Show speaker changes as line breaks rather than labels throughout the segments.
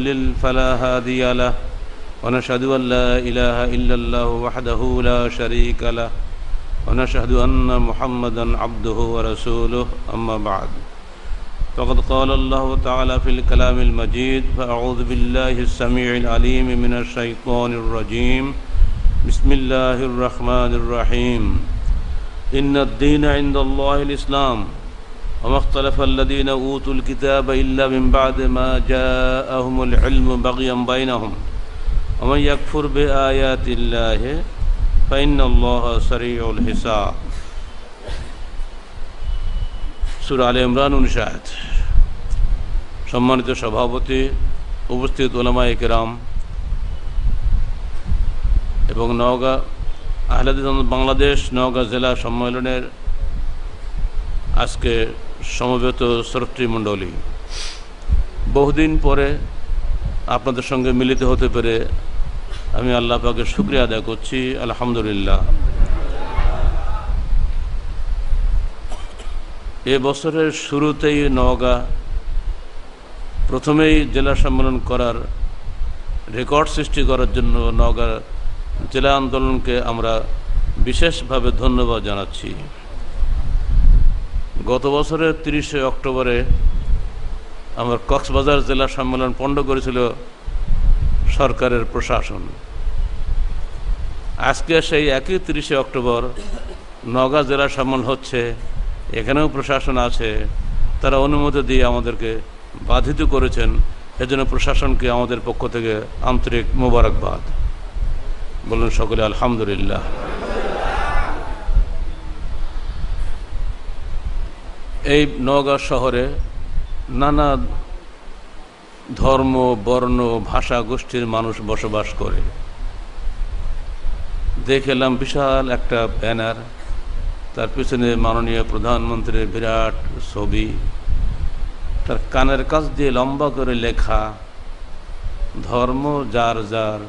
يضلل فلا هادي له ونشهد أن لا إله إلا الله وحده لا شريك له ونشهد أن محمدا عبده ورسوله أما بعد فقد قال الله تعالى في الكلام المجيد فأعوذ بالله السميع العليم من الشيطان الرجيم بسم الله الرحمن الرحيم إن الدين عند الله الإسلام وما اختلف الذين أوتوا الكتاب إلا من بعد ما جاءهم العلم بغيا بينهم ومن يكفر بآيات الله فإن الله سريع الحساب সূরা আলে ইমরান 19 আয়াত। সম্মানিত সভাপতি, উপস্থিত উলামায়ে কেরাম এবং নওগাঁ আহলে হাদিস বাংলাদেশ নওগাঁ জেলা সম্মেলনের আজকে সমবেত শ্রোতৃমণ্ডলী, বহুদিন পরে আপনাদের সঙ্গে মিলিত হতে পেরে আমি আল্লাহ পাকের শুকরিয়া আদায় করছি, আলহামদুলিল্লাহ। এ বছরের শুরুতেই নওগাঁ প্রথমেই জেলা সম্মেলন করার রেকর্ড সৃষ্টি করার জন্য নওগাঁ জেলা আন্দোলনকে আমরা বিশেষভাবে ধন্যবাদ জানাচ্ছি। গত বছরের 30 অক্টোবরে আমার কক্সবাজার জেলা সম্মেলন পণ্ড করেছিল সরকারের প্রশাসন। আজকে সেই একই 30 অক্টোবর নওগাঁ জেলা সম্মেলন হচ্ছে, এখানেও প্রশাসন আছে, তারা অনুমতি দিয়ে আমাদেরকে বাধিত করেছেন। এজন্য প্রশাসনকে আমাদের পক্ষ থেকে আন্তরিক মোবারকবাদ। বলুন সকলে আলহামদুলিল্লাহ। এই নওগাঁ শহরে নানা ধর্ম, বর্ণ, ভাষা গোষ্ঠীর মানুষ বসবাস করে। দেখলাম বিশাল একটা ব্যানার, তার পিছনে মাননীয় প্রধানমন্ত্রীর বিরাট ছবি, তার কানের কাছ দিয়ে লম্বা করে লেখা ধর্ম যার যার,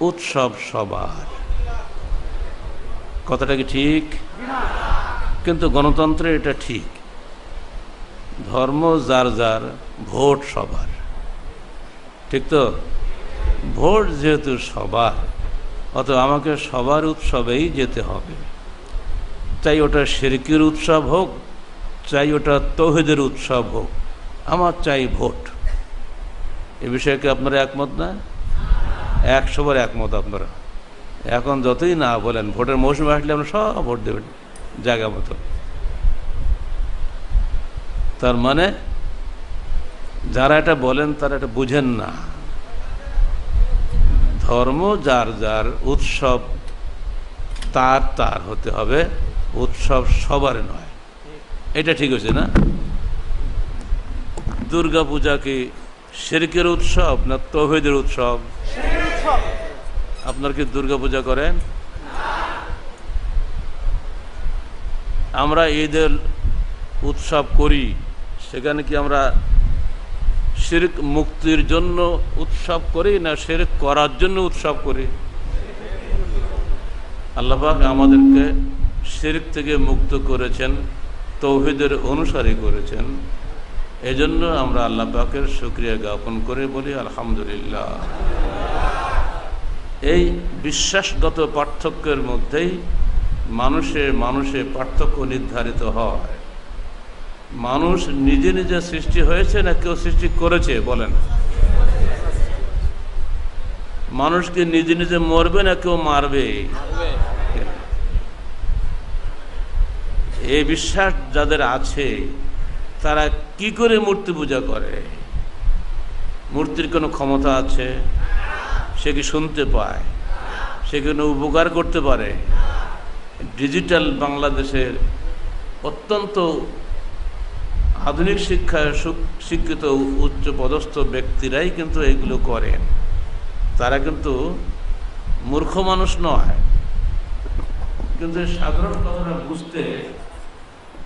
উৎসব সবার। কথাটা কি ঠিক? কিন্তু গণতন্ত্রে এটা ঠিক। ধর্ম যার যার, ভোট সবার। ঠিক তো? ভোট যেহেতু সবার, অত আমাকে সবার উৎসবেই যেতে হবে। চাই ওটা শিরকির উৎসব হোক, চাই ওটা তৌহিদের উৎসব হোক, আমার চাই ভোট। এ বিষয়ে কি আপনারা একমত না? 100বার একমত আপনারা। এখন যতই না বলেন, ভোটের মৌসুমে আসলে আপনারা সব ভোট দেবেন জায়গা মতো। তার মানে যারা এটা বলেন তারা এটা বুঝেন না। ধর্ম যার যার, উৎসব তার তার হতে হবে, উৎসব সবার নয়। এটা ঠিক হয়েছে না? দুর্গা পূজা কি শিরকের উৎসব না তৌহিদের উৎসব? আপনার কি দুর্গা পূজা করেন? আমরা ঈদের উৎসব করি, সেখানে কি আমরা শিরক মুক্তির জন্য উৎসব করি না শিরক করার জন্য উৎসব করি? আল্লাহ পাক আমাদেরকে শিরক থেকে মুক্ত করেছেন, তৌহিদের অনুসারী করেছেন। এজন্য আমরা আল্লাহ পাকের শুকরিয়া জ্ঞাপন করে বলি আলহামদুলিল্লাহ। এই বিশ্বাসগত পার্থক্যের মধ্যেই মানুষে পার্থক্য নির্ধারিত হয়। মানুষ নিজে নিজে সৃষ্টি হয়েছে না কেউ সৃষ্টি করেছে? বলেন। মানুষকে নিজে নিজে মরবে না কেউ মারবে? এই বিশ্বাস যাদের আছে তারা কি করে মূর্তি পূজা করে? মূর্তির কোনো ক্ষমতা আছে? সে কি শুনতে পায়? সে কোনো উপকার করতে পারে? ডিজিটাল বাংলাদেশের অত্যন্ত আধুনিক শিক্ষায় শিক্ষিত উচ্চ পদস্থ ব্যক্তিরাই কিন্তু এগুলো করেন। তারা কিন্তু মূর্খ মানুষ নয়, কিন্তু সাধারণ কথাটা বুঝতে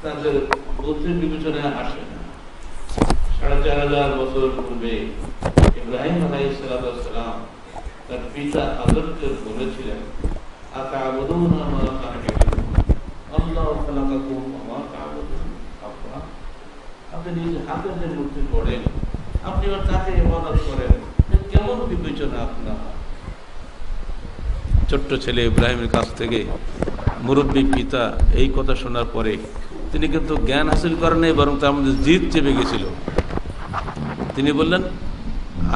তাদের বুদ্ধি বিবেচনায় আসে না। 4500 বছর পূর্বে ইব্রাহিম আলাইহিস সালাম তার পিতা আদরকে বলেছিলেন, আতা'বুদুনা মা তা'বুদুন আল্লাহু খালাকাকুম ওয়া মা তা'বুদুন। আপনি নিজ হাতে যে মূর্তি করেন, আপনি তাকে ইবাদত করেন, কেমন বিবেচনা আপনার? ছোট্ট ছেলে ইব্রাহিমের কাছ থেকে মুরব্বী পিতা এই কথা শোনার পরে তিনি কিন্তু জ্ঞান হাসিল করেন নাই, বরং তার মধ্যে জিদ চেপে গেছিল। তিনি বললেন,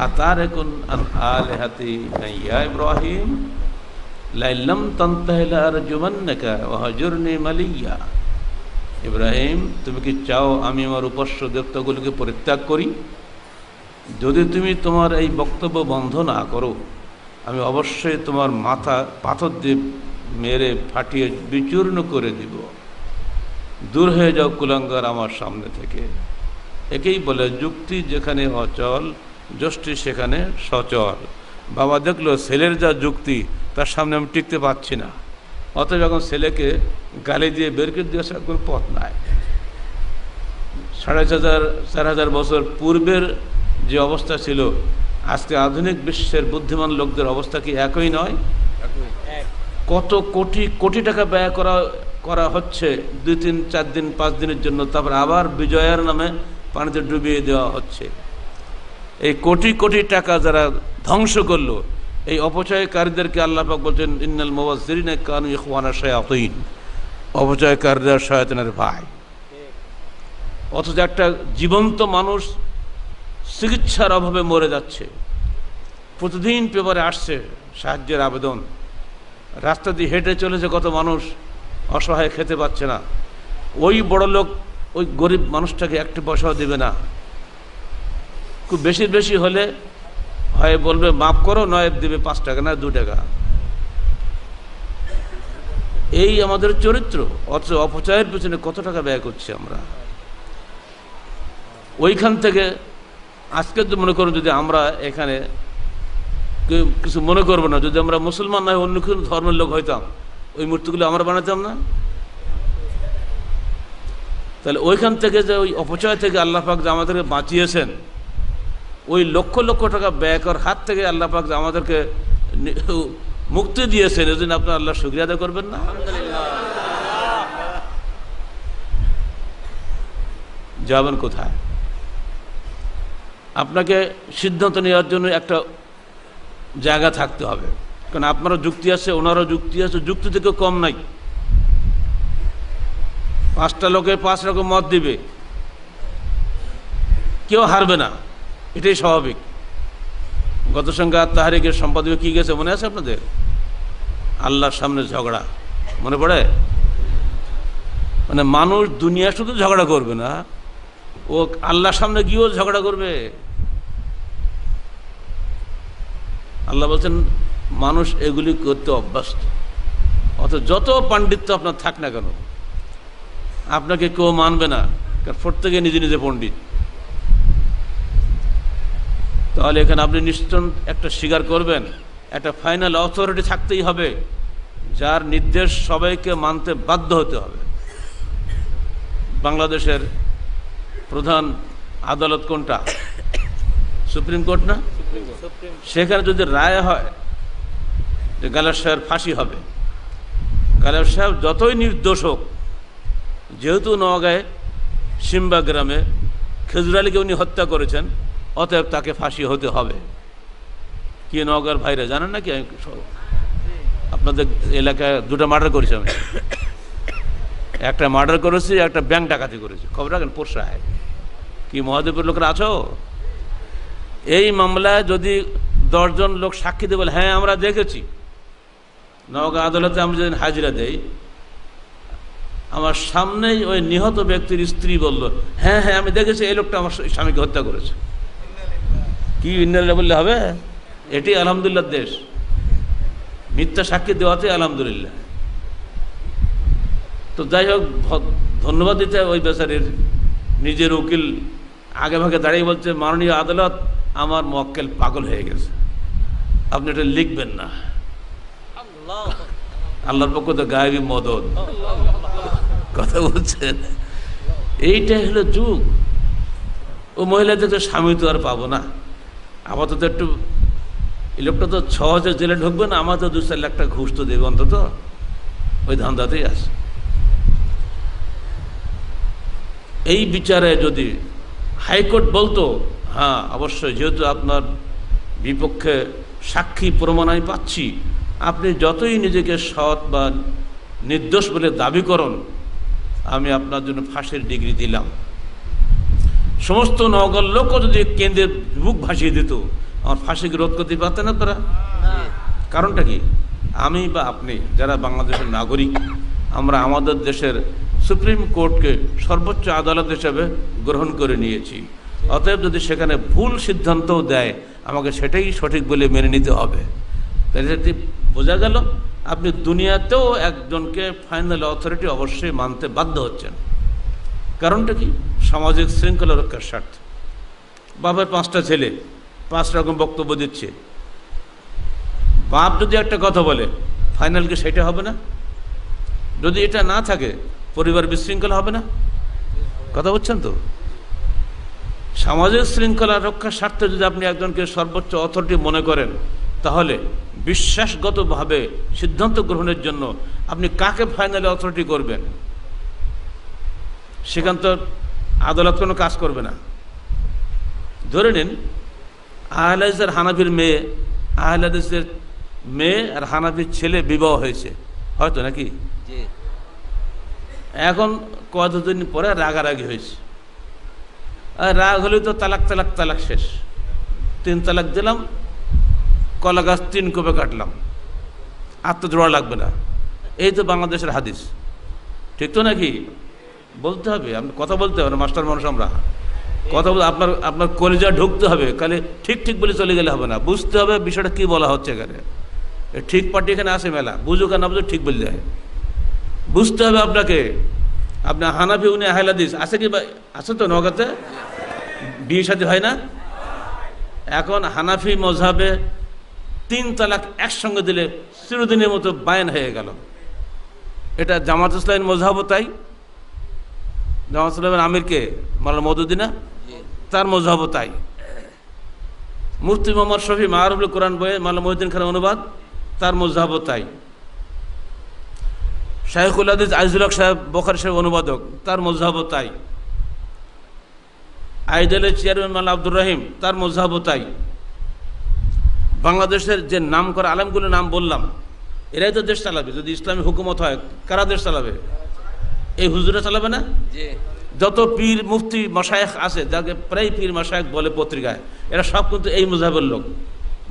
আতারাকুন আন আলিহাতি ইয়া ইব্রাহিম লাইল্লাম তানতাহি লারজুমান্নাকা ওয়াহজুরনি মালিয়া। ইব্রাহিম, তুমি কি চাও আমি আমার উপাস্য দেবতাগুলোকে পরিত্যাগ করি? যদি তুমি তোমার এই বক্তব্য বন্ধ না করো, আমি অবশ্যই তোমার মাথা পাথর দিয়ে মেরে ফাটিয়ে বিচূর্ণ করে দিব। দূর হয়ে যাও কুলাঙ্গার আমার সামনে থেকে। একেই বলে যুক্তি যেখানে অচল, যষ্টি সেখানে সচল। বাবা দেখলো ছেলের যা যুক্তি, তার সামনে আমি টিকতে পারছি না, অতএব যখন ছেলেকে গালি দিয়ে বের করে দিয়ে আসার কোনো পথ নাই। 4,500 বছর পূর্বের যে অবস্থা ছিল, আজকে আধুনিক বিশ্বের বুদ্ধিমান লোকদের অবস্থা কি একই নয়? কত কোটি কোটি টাকা ব্যয় করা হচ্ছে 2, 3, 4 দিন 5 দিনের জন্য, তারপর আবার বিজয়ের নামে পানিতে ডুবিয়ে দেওয়া হচ্ছে। এই কোটি কোটি টাকা যারা ধ্বংস করলো, এই অপচয়কারীদেরকে আল্লাহ পাক বলছেন, ইন্নাল মুবাজ্জিরিনা কানু ইখওয়ানা শায়াতিন, অপচয়কারীরা শয়তানের ভাই। অথচ একটা জীবন্ত মানুষ চিকিৎসার অভাবে মরে যাচ্ছে, প্রতিদিন পেপারে আসছে সাহায্যের আবেদন। রাস্তা দিয়ে হেঁটে চলেছে কত মানুষ, অসহায়, খেতে পাচ্ছে না। ওই বড় লোক ওই গরিব মানুষটাকে একটা পয়সাও দেবে না। খুব বেশি হলে হয় বলবে মাফ করো, নয় দেবে 5 টাকা না 2 টাকা। এই আমাদের চরিত্র। অথচ অপচয়ের পেছনে কত টাকা ব্যয় করছি আমরা। ওইখান থেকে আজকে তো মনে করুন, যদি আমরা এখানে কিছু মনে করবো না, যদি আমরা মুসলমান নয় অন্য কোনো ধর্মের লোক হইতাম, ওই মূর্তিগুলো আমরা বানাতাম না? তাহলে ওইখান থেকে যে ওই অপচয় থেকে আল্লাহ পাক যে আমাদেরকে বাঁচিয়েছেন, ওই লক্ষ লক্ষ টাকা ব্যয় করার হাত থেকে আল্লাহ পাক যে আমাদেরকে মুক্তি দিয়েছেন, এজন্য আপনার আল্লাহ শুকরিয়া আদায় করবেন না? যাবেন কোথায়? আপনাকে সিদ্ধান্ত নেওয়ার জন্য একটা জায়গা থাকতে হবে, কারণ আপনারও যুক্তি আছে, ওনারও যুক্তি আছে, যুক্তি থেকে কম নাই। 5টা লোকে 5 রকম মত দিবে, কেউ হারবে না, এটাই স্বাভাবিক। গত সংখ্যা তাহারিকের সম্পাদকে কি গেছে মনে আছে আপনাদের? আল্লাহর সামনে ঝগড়া, মনে পড়ে? মানে মানুষ দুনিয়া শুধু ঝগড়া করবে না, ও আল্লাহর সামনে গিয়েও ঝগড়া করবে। আল্লাহ বলছেন মানুষ এগুলি করতে অভ্যস্ত। অথচ যত পাণ্ডিত্য আপনার থাক না কেন, আপনাকে কেউ মানবে না, কারণ প্রত্যেকে নিজে নিজে পণ্ডিত। তাহলে এখানে আপনি নিশ্চয় একটা স্বীকার করবেন, একটা ফাইনাল অথরিটি থাকতেই হবে, যার নির্দেশ সবাইকে মানতে বাধ্য হতে হবে। বাংলাদেশের প্রধান আদালত কোনটা? সুপ্রিম কোর্ট না? সেখানে যদি রায় হয় যে গালেব সাহেবের ফাঁসি হবে, গালেব সাহেব যতই নির্দোষ হোক, যেহেতু নওগাঁয় সিম্বা গ্রামে খেজুর আলীকে উনি হত্যা করেছেন, অতএব তাকে ফাঁসি হতে হবে। কি নওগাঁর ভাইরা জানেন নাকি? আপনাদের এলাকায় 2টা মার্ডার করেছি আমি, একটা মার্ডার করেছি, একটা ব্যাংক ডাকাতি করেছি। খবর রাখেন পোষায় কি? মহাদেবের লোকেরা আছো? এই মামলায় যদি 10 জন লোক সাক্ষী দিয়ে বলে হ্যাঁ আমরা দেখেছি, নওগাঁ আদালতে আমি যেদিন হাজিরা দেই, আমার সামনেই ওই নিহত ব্যক্তির স্ত্রী বলল হ্যাঁ হ্যাঁ আমি দেখেছি এই লোকটা আমার স্বামীকে হত্যা করেছে। কি ইন্নালিল্লাহ বললে হবে? এটি আলহামদুলিল্লাহ দেশ। মিথ্যা সাক্ষী দেওয়াতে আলহামদুলিল্লাহ। তো যাই হোক, ধন্যবাদ দিতে ওই বেচারির নিজের উকিল আগে ভাগে দাঁড়িয়ে বলছে, মাননীয় আদালত, আমার মক্কেল পাগল হয়ে গেছে, আপনি এটা লিখবেন না। আল্লাহর পক্ষ তো গায়েবী মদদ কথা বলছেন। এইটাই হলো যুগ। ও মহিলাদের তো স্বামী তো আর পাবো না, আপাতত একটু এই লোকটা তো সহজে জেলে ঢুকবে না, আমার তো 2-4 লাখ টাকা ঘুষ তো দেবে অন্তত, ওই ধান্দাতেই আছে। এই বিচারে যদি হাইকোর্ট বলতো হ্যাঁ অবশ্যই, যেহেতু আপনার বিপক্ষে সাক্ষী প্রমাণ আমি পাচ্ছি, আপনি যতই নিজেকে সৎ বা নির্দোষ বলে দাবি করুন, আমি আপনার জন্য ফাঁসির ডিগ্রি দিলাম। সমস্ত নগর লোকও যদি কেন্দ্রে বুক ভাসিয়ে দিত, আমার ফাঁসিকে রোধ করতে পারতেন আপনারা? কারণটা কি? আমি বা আপনি যারা বাংলাদেশের নাগরিক, আমরা আমাদের দেশের সুপ্রিম কোর্টকে সর্বোচ্চ আদালত হিসেবে গ্রহণ করে নিয়েছি। অতএব যদি সেখানে ভুল সিদ্ধান্তও দেয়, আমাকে সেটাই সঠিক বলে মেনে নিতে হবে। তাই সেটি বোঝা গেল আপনি দুনিয়াতেও একজনকে ফাইনাল অথরিটি অবশ্যই মানতে বাধ্য হচ্ছেন। কারণটা কি? সামাজিক শৃঙ্খলা রক্ষার স্বার্থে। বাবার 5টা ছেলে 5 রকম বক্তব্য দিচ্ছে, বাপ যদি একটা কথা বলে, ফাইনাল কি সেটা হবে না? যদি এটা না থাকে, পরিবার বিশৃঙ্খলা হবে না? কথা বলছেন তো? সামাজিক শৃঙ্খলা রক্ষার স্বার্থে যদি আপনি একজনকে সর্বোচ্চ অথরিটি মনে করেন, তাহলে বিশ্বাসগতভাবে সিদ্ধান্ত গ্রহণের জন্য আপনি কাকে ফাইনাল অথরিটি করবেন? সেখান তো আদালত কোনো কাজ করবে না। ধরে নিন আহলে হাদিসের হানাফির মেয়ে, আহলে হাদিসের মেয়ে আর হানাফির ছেলে বিবাহ হয়েছে হয়তো, নাকি? এখন কতদিন পরে রাগারাগি হয়েছে, আর রাগ হলেই তো তালাক তালাক তালাক শেষ। 3 তালাক দিলাম, কলা গাছ 3 কোপে কাটলাম, আর তো জোড়া লাগবে না। এই তো বাংলাদেশের হাদিস, ঠিক তো নাকি? বলতে হবে, আপনি কথা বলতে হবে না, মাস্টার মানুষ আমরা। কথা বলতে আপনার কলিজা ঢুকতে হবে, খালি ঠিক ঠিক বলে চলে গেলে হবে না, বুঝতে হবে বিষয়টা কী বলা হচ্ছে। এখানে ঠিক পার্টি এখানে আসে মেলা, বুঝুক আর না বুঝুক ঠিক বললে হয়, বুঝতে হবে আপনাকে। আপনার হানাফি, উনি আহলে হাদিস, আছে কি? আছে তো নওগাঁতে, বিয়ে শাদী হয় না? এখন হানাফি মযহাবে 3 তালাক একসঙ্গে দিলে চিরদিনের মতো বায়ান হয়ে গেল। এটা জামাত ইসলামের মযহাবও তাই। জামাত ইসলামের আমিরকে মাওলানা মওদুদী না, তার মযহাবও তাই। মুফতি মোহাম্মদ শফি মাআরুফুল কোরআন বইয়ে মাওলানা মহিউদ্দিন খানের অনুবাদ, তার মযহাবও তাই। শাইখুল হাদিস আজিজুল হক সাহেব বুখারী সাহেব অনুবাদক, তার মযহাবও তাই। আইডেলের চেয়ারম্যান মাওলানা আব্দুর রহিম, তার মযহাবও তাই। বাংলাদেশের যে নাম করা আলেমগুলোর নাম বললাম, এরাই তো দেশ চালাবে। যদি ইসলামী হুকুমত হয়, কারা দেশ চালাবে? এই হুজুরা চালাবে না? যত পীর মুফতি মাশায়েখ আছে, যাকে প্রায় পীর মাশায়েখ বলে পত্রিকায়, এরা সব কিন্তু এই মযহাবের লোক।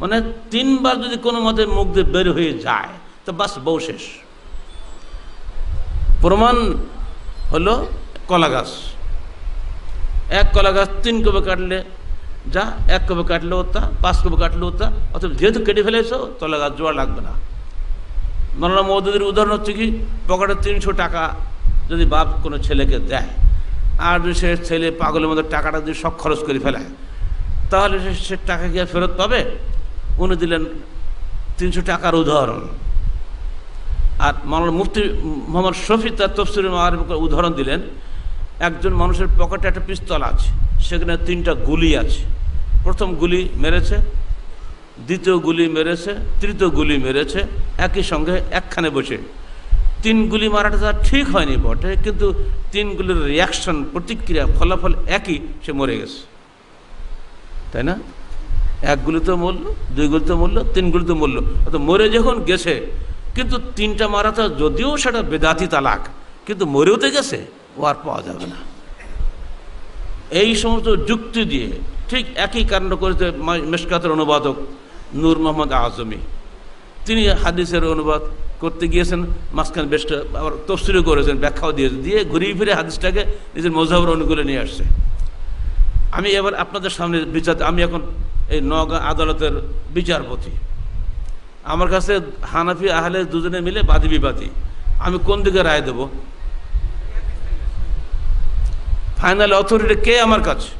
মানে 3 বার যদি কোনো মতে মুখ দিয়ে বের হয়ে যায়, তো বাস বউ শেষ। প্রমাণ হলো কলা গাছ, 1 কলা গাছ 3 কোপে কাটলে যা, 1 কোপে কাটলেও তা, 5 কোপে কাটলেও তা। অথবা যেহেতু কেটে ফেলেছো, কলা গাছ জোড়া লাগবে না। মাওলানা মওদুদীর উদাহরণ হচ্ছে কি, পকেটে 300 টাকা যদি বাপ কোনো ছেলেকে দেয়, আর যদি সে ছেলে পাগলের মধ্যে টাকাটা যদি সব খরচ করে ফেলায়, তাহলে সে টাকা গিয়ে ফেরত পাবে? উনি দিলেন 300 টাকার উদাহরণ। আর মাওলানা মুফতি মোহাম্মদ শফি তার তাফসীরে মাআরিফের উদাহরণ দিলেন, একজন মানুষের পকেটে একটা পিস্তল আছে, সেখানে 3টা গুলি আছে। প্রথম গুলি মেরেছে, দ্বিতীয় গুলি মেরেছে, তৃতীয় গুলি মেরেছে, একই সঙ্গে একখানে বসে। 3 গুলি মারাটা তার ঠিক হয়নি বটে, কিন্তু 3 গুলির রিয়াকশন, প্রতিক্রিয়া, ফলাফল একই, সে মরে গেছে, তাই না? 1 গুলিতে মরল, 2 গুলিতে মরল, 3 গুলিতে মরল। অর্থাৎ মরে যখন গেছে, কিন্তু 3টা মারাটা যদিও সেটা বেদাতি তালাক, কিন্তু মরেও তো গেছে, ও আর পাওয়া যাবে না। এই সমস্ত যুক্তি দিয়ে ঠিক একই কাণ্ড করেছে মিশকাতের অনুবাদক নূর মোহাম্মদ আজমি। তিনি হাদিসের অনুবাদ করতে গিয়েছেন, মাঝখানে বেশ আবার তফসিরও করেছেন, ব্যাখ্যাও দিয়েছেন, দিয়ে ঘুরিয়ে ফিরে হাদিসটাকে নিজের মযহাবের অনুকূলে নিয়ে আসছে। আমি এবার আপনাদের সামনে আমি এখন এই নওগাঁ আদালতের বিচারপতি। আমার কাছে হানাফি আহলে দুজনে মিলে বাদী বিবাদী, আমি কোন দিকে রায় দেব? ফাইনাল অথরিটি কে আমার কাছে?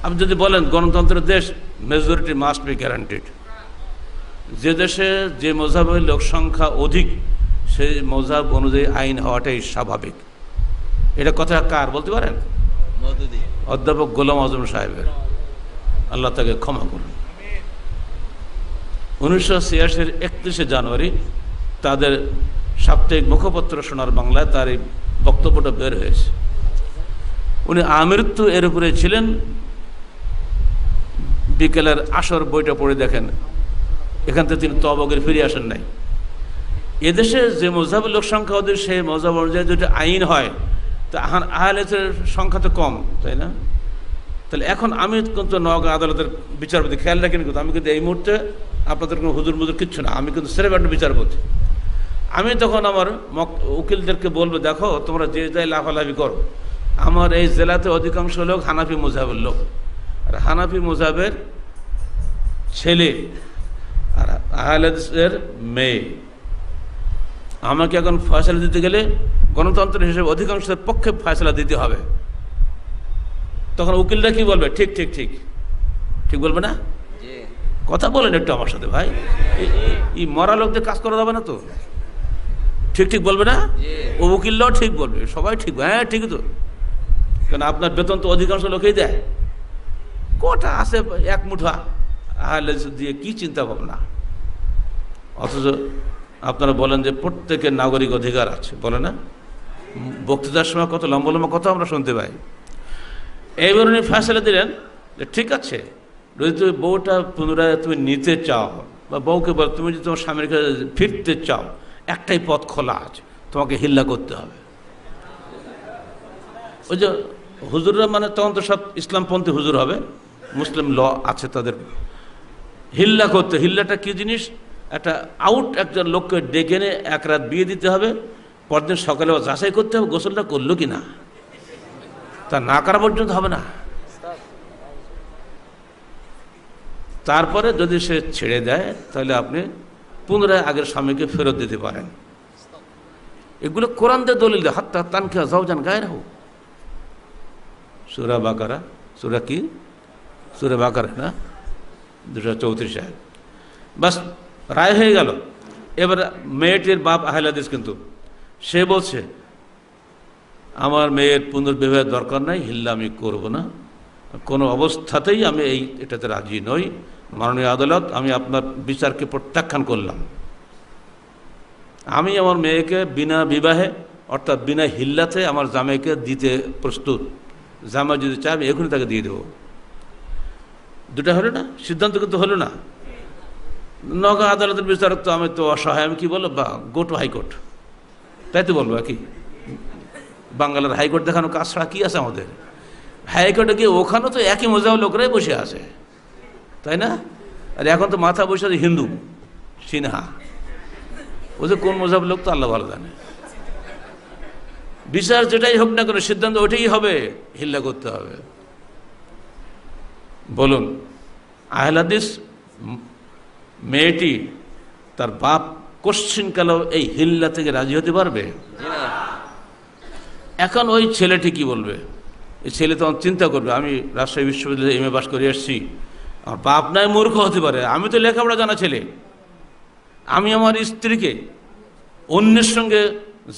আপনি যদি বলেন গণতন্ত্রের দেশ, মেজরিটি মাস্ট বি গ্যারান্টিড। যে দেশে যে মযহাবের লোক সংখ্যা অধিক, সেই মযহাব অনুযায়ী আইন হওয়াটাই স্বাভাবিক। এটা কথা কার বলতে পারেন? অধ্যাপক গোলাম আজম সাহেবের, আল্লাহ তাকে ক্ষমা করুন। 1986-এর 31শে জানুয়ারি তাদের সাপ্তাহিক মুখপত্র সোনার বাংলায় তার এই বক্তব্যটা বের হয়েছে। উনি আমৃত্যু এর উপরে ছিলেন, বিকেলের আসর বইটা পড়ে দেখেন, এখান থেকে তিনি তওবা করে ফিরে আসেন নাই। এদেশে যে মযহাবের লোক সংখ্যা ওদের সেই মযহাব অনুযায়ী যদি আইন হয়, তো আহলে হাদিসের সংখ্যা তো কম, তাই না? তাহলে এখন আমি কিন্তু নওগাঁ আদালতের বিচারপতি, খেয়াল রাখেন কিন্তু আমি কিন্তু এই মুহূর্তে আপনাদের কোনো হুজুর মুজুর কিচ্ছু না, আমি কিন্তু সেরেব্যান্ড বিচারপতি। আমি তখন আমার উকিলদেরকে বলবো, দেখো তোমরা যে যাই লাফালাফি করো, আমার এই জেলাতে অধিকাংশ লোক হানাফি মযহাবের লোক, আর হানাফি মযহাবের ছেলে আর আহলে হাদিসের মেয়ে। আমাকে এখন ফয়সালা দিতে গেলে গণতন্ত্র হিসেবে অধিকাংশের পক্ষে ফয়সালা দিতে হবে। তখন উকিলরা কি বলবে? ঠিক ঠিক ঠিক ঠিক বলবে না? কথা বলেন একটু আমার সাথে ভাই, এই মরা লোকদের কাজ করা যাবে না তো? ঠিক ঠিক বলবে না? ও উকিলরাও ঠিক বলবে, সবাই ঠিক, হ্যাঁ ঠিকই তো। কেন আপনার বেতন তো অধিকাংশ লোকেই দেয়, কটা আছে এক মুঠা আহলে দিয়ে কি চিন্তা ভাবনা। অথচ আপনারা বলেন যে প্রত্যেকের নাগরিক অধিকার আছে, বলে না? বক্তৃতার সময় কত লম্বা লম্বা কথা আমরা শুনতে পাই। এইবার উনি ফয়সালা দিলেন যে ঠিক আছে, যদি তুমি বউটা পুনরায় তুমি নিতে চাও, বা বউকে বল তুমি যদি তোমার স্বামীর কাছে ফিরতে চাও, একটাই পথ খোলা আছে, তোমাকে হিল্লা করতে হবে। ওই যে হুজুররা, মানে তখন তো সব ইসলামপন্থী হুজুর হবে, মুসলিম ল আছে তাদের। হিল্লা করতে, হিল্লাটা কি জিনিস? একটা একজন লোককে ডেকে এনে এক রাত বিয়ে দিতে হবে, পরদিন সকালে যাচাই করতে হবে গোসলটা করলো কি না, তা না করা পর্যন্ত হবে না। তারপরে যদি সে ছেড়ে দেয়, তাহলে আপনি পুনরায় আগের স্বামীকে ফেরত দিতে পারেন। এগুলো কোরআন দিয়ে দলিল দেয়, হাত্তা তানকিহু যাওজান গায়রাহু। সূরা বাকারা, সূরা কি? সূরা বাকারা না, 234 বাস রায় হয়ে গেল। এবার মেয়েটির বাপ আহলে হাদিস, কিন্তু সে বলছে আমার মেয়ের পুনর্বিবাহের দরকার নাই, হিল্লা আমি করব না, কোনো অবস্থাতেই আমি এটাতে রাজি নই। মাননীয় আদালত, আমি আপনার বিচারকে প্রত্যাখ্যান করলাম। আমি আমার মেয়েকে বিনা বিবাহে, অর্থাৎ বিনা হিল্লাতে আমার জামাইকে দিতে প্রস্তুত। জামাই যদি চায় আমি এখনই তাকে দিয়ে দেবো। দুটা হলো না, সিদ্ধান্ত কিন্তু হলো না। নওগাঁ আদালতের বিচারক তো, আমি তো অসহায়, আমি কি বলবো? বা গো টু হাইকোর্ট, তাই তো বলবো। কি বাংলার হাইকোর্ট দেখানো কাজ ছাড়া কি আছে আমাদের? হাইকোর্টে গিয়ে ওখানেও তো একই মজাব লোকরাই বসে আছে, তাই না? আর এখন তো মাথা বসে আছে হিন্দু সিনহা, ও যে কোন মজাব লোক তো আল্লাহ ভালো জানে। বিচার যেটাই হোক না কেন, সিদ্ধান্ত ওইটাই হবে, হিল্লা করতে হবে। বলুন, আহলে হাদিস মেয়েটি তার বাপ কোশ্চিনকালেও এই হিল্লা থেকে রাজি হতে পারবে? এখন ওই ছেলেটি কি বলবে? এই ছেলে তখন চিন্তা করবে, আমি রাজশাহী বিশ্ববিদ্যালয়ে এমএ পাস করে এসেছি, আমার বাপ নয় মূর্খ হতে পারে, আমি তো লেখাপড়া জানা ছেলে, আমি আমার স্ত্রীকে অন্যের সঙ্গে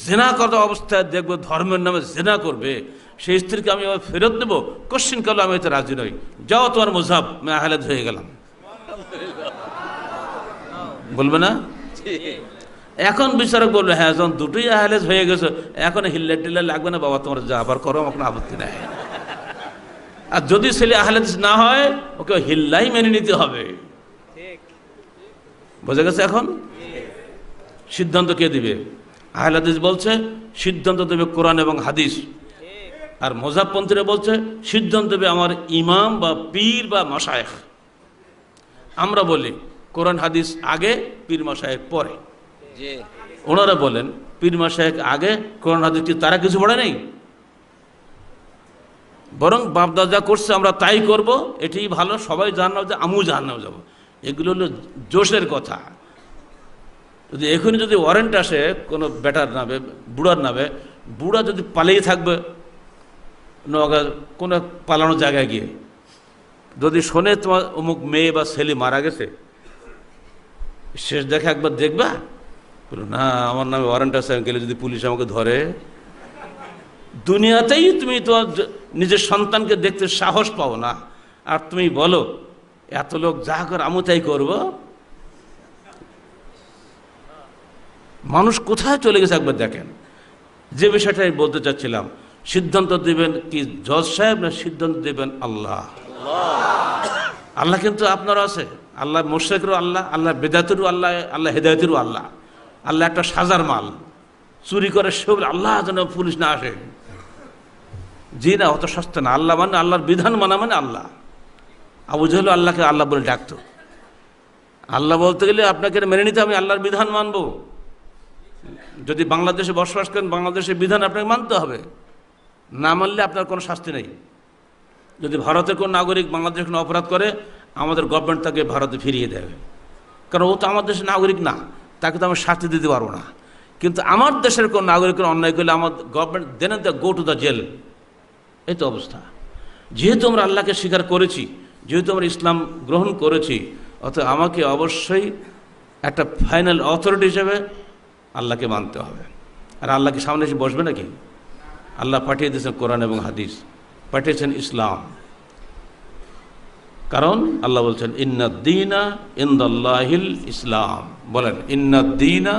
জেনা করা অবস্থায় দেখবো, ধর্মের নামে জেনা করবে, সেই স্ত্রীকে আমি আবার ফেরত দেবো? কোশ্চিনকালেও আমি এতে রাজি নই, যাও তোমার মযহাব, আমি আহলে হাদিস হয়ে গেলাম। বলবে না? এখন বিচারক বলবে, হ্যাঁ যখন দুটোই আহলে হাদিস হয়ে গেছে, এখন হিল্লা টিল্লা লাগবে না বাবা, তোমার যা আবার করো, আমার কোনো আপত্তি নাই। আর যদি ছেলে আহলে হাদিস না হয়, ওকে হিল্লাই মেনে নিতে হবে। বোঝা গেছে? এখন সিদ্ধান্ত কে দিবে? আহলে হাদিস বলছে সিদ্ধান্ত দেবে কোরআন এবং হাদিস, আর মযহাবপন্থীরা বলছে সিদ্ধান্ত দেবে আমার ইমাম বা পীর বা মাশায়েখ। আমরা বলি কোরআন হাদিস আগে, পীর মাশায়েখ পরে। ওনারা বলেন পীর মাশায়েখ আগে, কোরআন হাদিস কি তারা কিছু পড়ে নেই? বরং বাপদাদা যা করছে আমরা তাই করব, এটাই ভালো, সবাই জাহান্নামে যাবে, আমিও জাহান্নামে যাব। এগুলো হলো জোশের কথা। যদি এখনই যদি ওয়ারেন্ট আসে কোনো বেটার নামে, বুড়ার নামে, বুড়া যদি পালিয়ে থাকবে নওগাঁ কোনো পালানো জায়গায় গিয়ে, যদি শোনে তোমার অমুক মেয়ে বা ছেলে মারা গেছে, শেষ দেখা একবার দেখবা? বলো না, আমার নামে ওয়ারেন্ট আছে, গেলে যদি পুলিশ আমাকে ধরে, দুনিয়াতেই তুমি তোমার নিজের সন্তানকে দেখতে সাহস পাও না, আর তুমি বলো এত লোক যা করে আমি তাই করবো। মানুষ কোথায় চলে গেছে একবার দেখেন। যে বিষয়টাই বলতে চাচ্ছিলাম, সিদ্ধান্ত দেবেন কি জজ সাহেব, না সিদ্ধান্ত দেবেন আল্লাহ? আল্লাহ কিন্তু আপনারও আছে, আল্লাহ মুশরিকেরও আল্লাহ, আল্লাহ বেদাতেরও আল্লাহ, আল্লাহ হেদায়েতেরও আল্লাহ। আল্লাহ একটা সাজার মাল, চুরি করে সে বলে আল্লাহ যেন পুলিশ না আসে। জি না, অত সস্তা না। আল্লাহ মানে আল্লাহর বিধান মানা মানে আল্লাহ। আবু জাহেল আল্লাহকে আল্লাহ বলে ডাকতো। আল্লাহ বলতে গেলে আপনাকে মেনে নিতে আমি আল্লাহর বিধান মানব। যদি বাংলাদেশে বসবাস করেন, বাংলাদেশের বিধান আপনাকে মানতে হবে, না মানলে আপনার কোনো শাস্তি নেই। যদি ভারতের কোনো নাগরিক বাংলাদেশে কোনো অপরাধ করে, আমাদের গভর্নমেন্ট তাকে ভারতে ফিরিয়ে দেবে, কারণ ও তো আমার দেশের নাগরিক না, তাকে তো আমি শাস্তি দিতে পারবো না। কিন্তু আমার দেশের কোনো নাগরিকের অন্যায় করলে আমার government then the go to the jail. এই তো অবস্থা। যেহেতু আমরা আল্লাহকে স্বীকার করেছি, যেহেতু আমরা ইসলাম গ্রহণ করেছি, অতএব আমাকে অবশ্যই একটা ফাইনাল অথরিটি হিসেবে আল্লাহকে মানতে হবে। আর আল্লাহকে সামনে এসে বসবে নাকি? আল্লাহ পাঠিয়ে দিয়েছেন কোরআন এবং হাদিস, পাঠিয়েছেন ইসলাম। কারণ আল্লাহ বলছেন ইন্নাদ-দীনা ইনদাল্লাহিল ইসলাম। বলেন ইন্নাদ-দীনা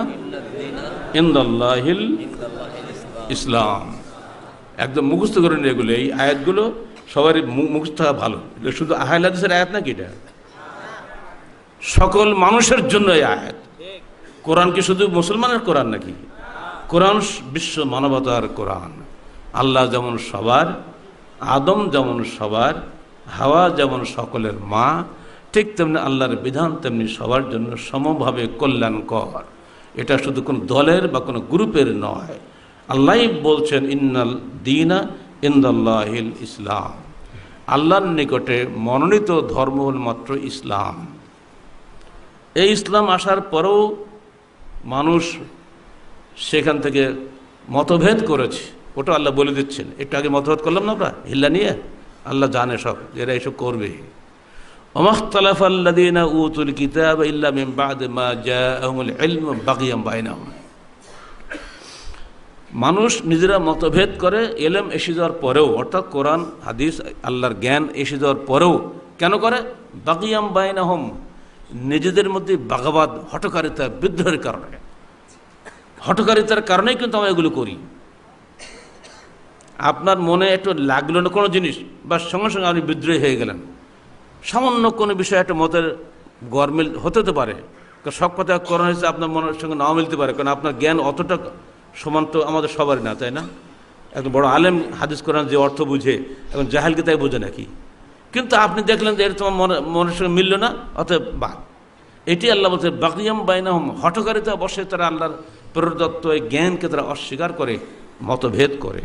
ইনদাল্লাহিল ইসলাম। একদম মুখস্থ করে নিন এগুলো, এই আয়াতগুলো সবারই মুখস্থ থাকা ভালো। এটা শুধু আহলে হাদিসের আয়াত নাকি? এটা সকল মানুষের জন্য এই আয়াত। কোরআন কি শুধু মুসলমানের কোরআন নাকি? কোরআন বিশ্ব মানবতার কোরআন। আল্লাহ যেমন সবার, আদম যেমন সবার, হাওয়া যেমন সকলের মা, ঠিক তেমনি আল্লাহর বিধান তেমনি সবার জন্য সমভাবে কল্যাণকর। এটা শুধু কোনো দলের বা কোনো গ্রুপের নয়। আল্লাহ বলছেন ইন্নাল দীনা ইনদাল্লাহিল ইসলাম। আল্লাহর নিকটে মনোনীত ধর্ম হল মাত্র ইসলাম। এই ইসলাম আসার পরেও মানুষ সেখান থেকে মতভেদ করেছে, ওটা আল্লাহ বলে দিচ্ছেন। একটু আগে মতভেদ করলাম না আমরা হিল্লা নিয়ে, আল্লাহ জানে সব, এরা এসব করবে। ওমাখতালাফাল্লাযীনা উতুল কিতাবা ইল্লা মিন বা'দি মা জাআহুমুল ইলমু বাগিয়াম বাইনাহুম। মানুষ নিজেরা মতভেদ করে এলেম এসে যাওয়ার পরেও, অর্থাৎ কোরআন হাদিস আল্লাহর জ্ঞান এসে যাওয়ার পরেও কেন করে? বাগিয়াম বাইনাহুম, নিজেদের মধ্যে বাগাবাদ, হঠকারিতা, বিদ্রোহের কারণে। হঠকারিতার কারণেই কিন্তু আমরা এগুলো করি। আপনার মনে একটু লাগলো না কোনো জিনিস, বা সঙ্গে সঙ্গে আপনি বিদ্রোহী হয়ে গেলেন। সামান্য কোনো বিষয়ে একটা মতের গরমিল হতে পারে, সব কথা কোরআন হয়েছে আপনার মনের সঙ্গে নাও মিলতে পারে, কারণ আপনার জ্ঞান অতটা সমান তো আমাদের সবারই না, তাই না? একদম বড় আলেম হাদিস কোরআন যে অর্থ বুঝে, এখন জাহেলকে তাই বোঝে নাকি? কিন্তু আপনি দেখলেন যে এটা তোমার মনের সঙ্গে মিলল না, অতএব বাদ। এটি আল্লাহ বলছে বাগিয়াম বাইনাহুম, হঠকারিতা বসে তারা আল্লাহর প্রদত্ত এই জ্ঞানকে তারা অস্বীকার করে, মতভেদ করে।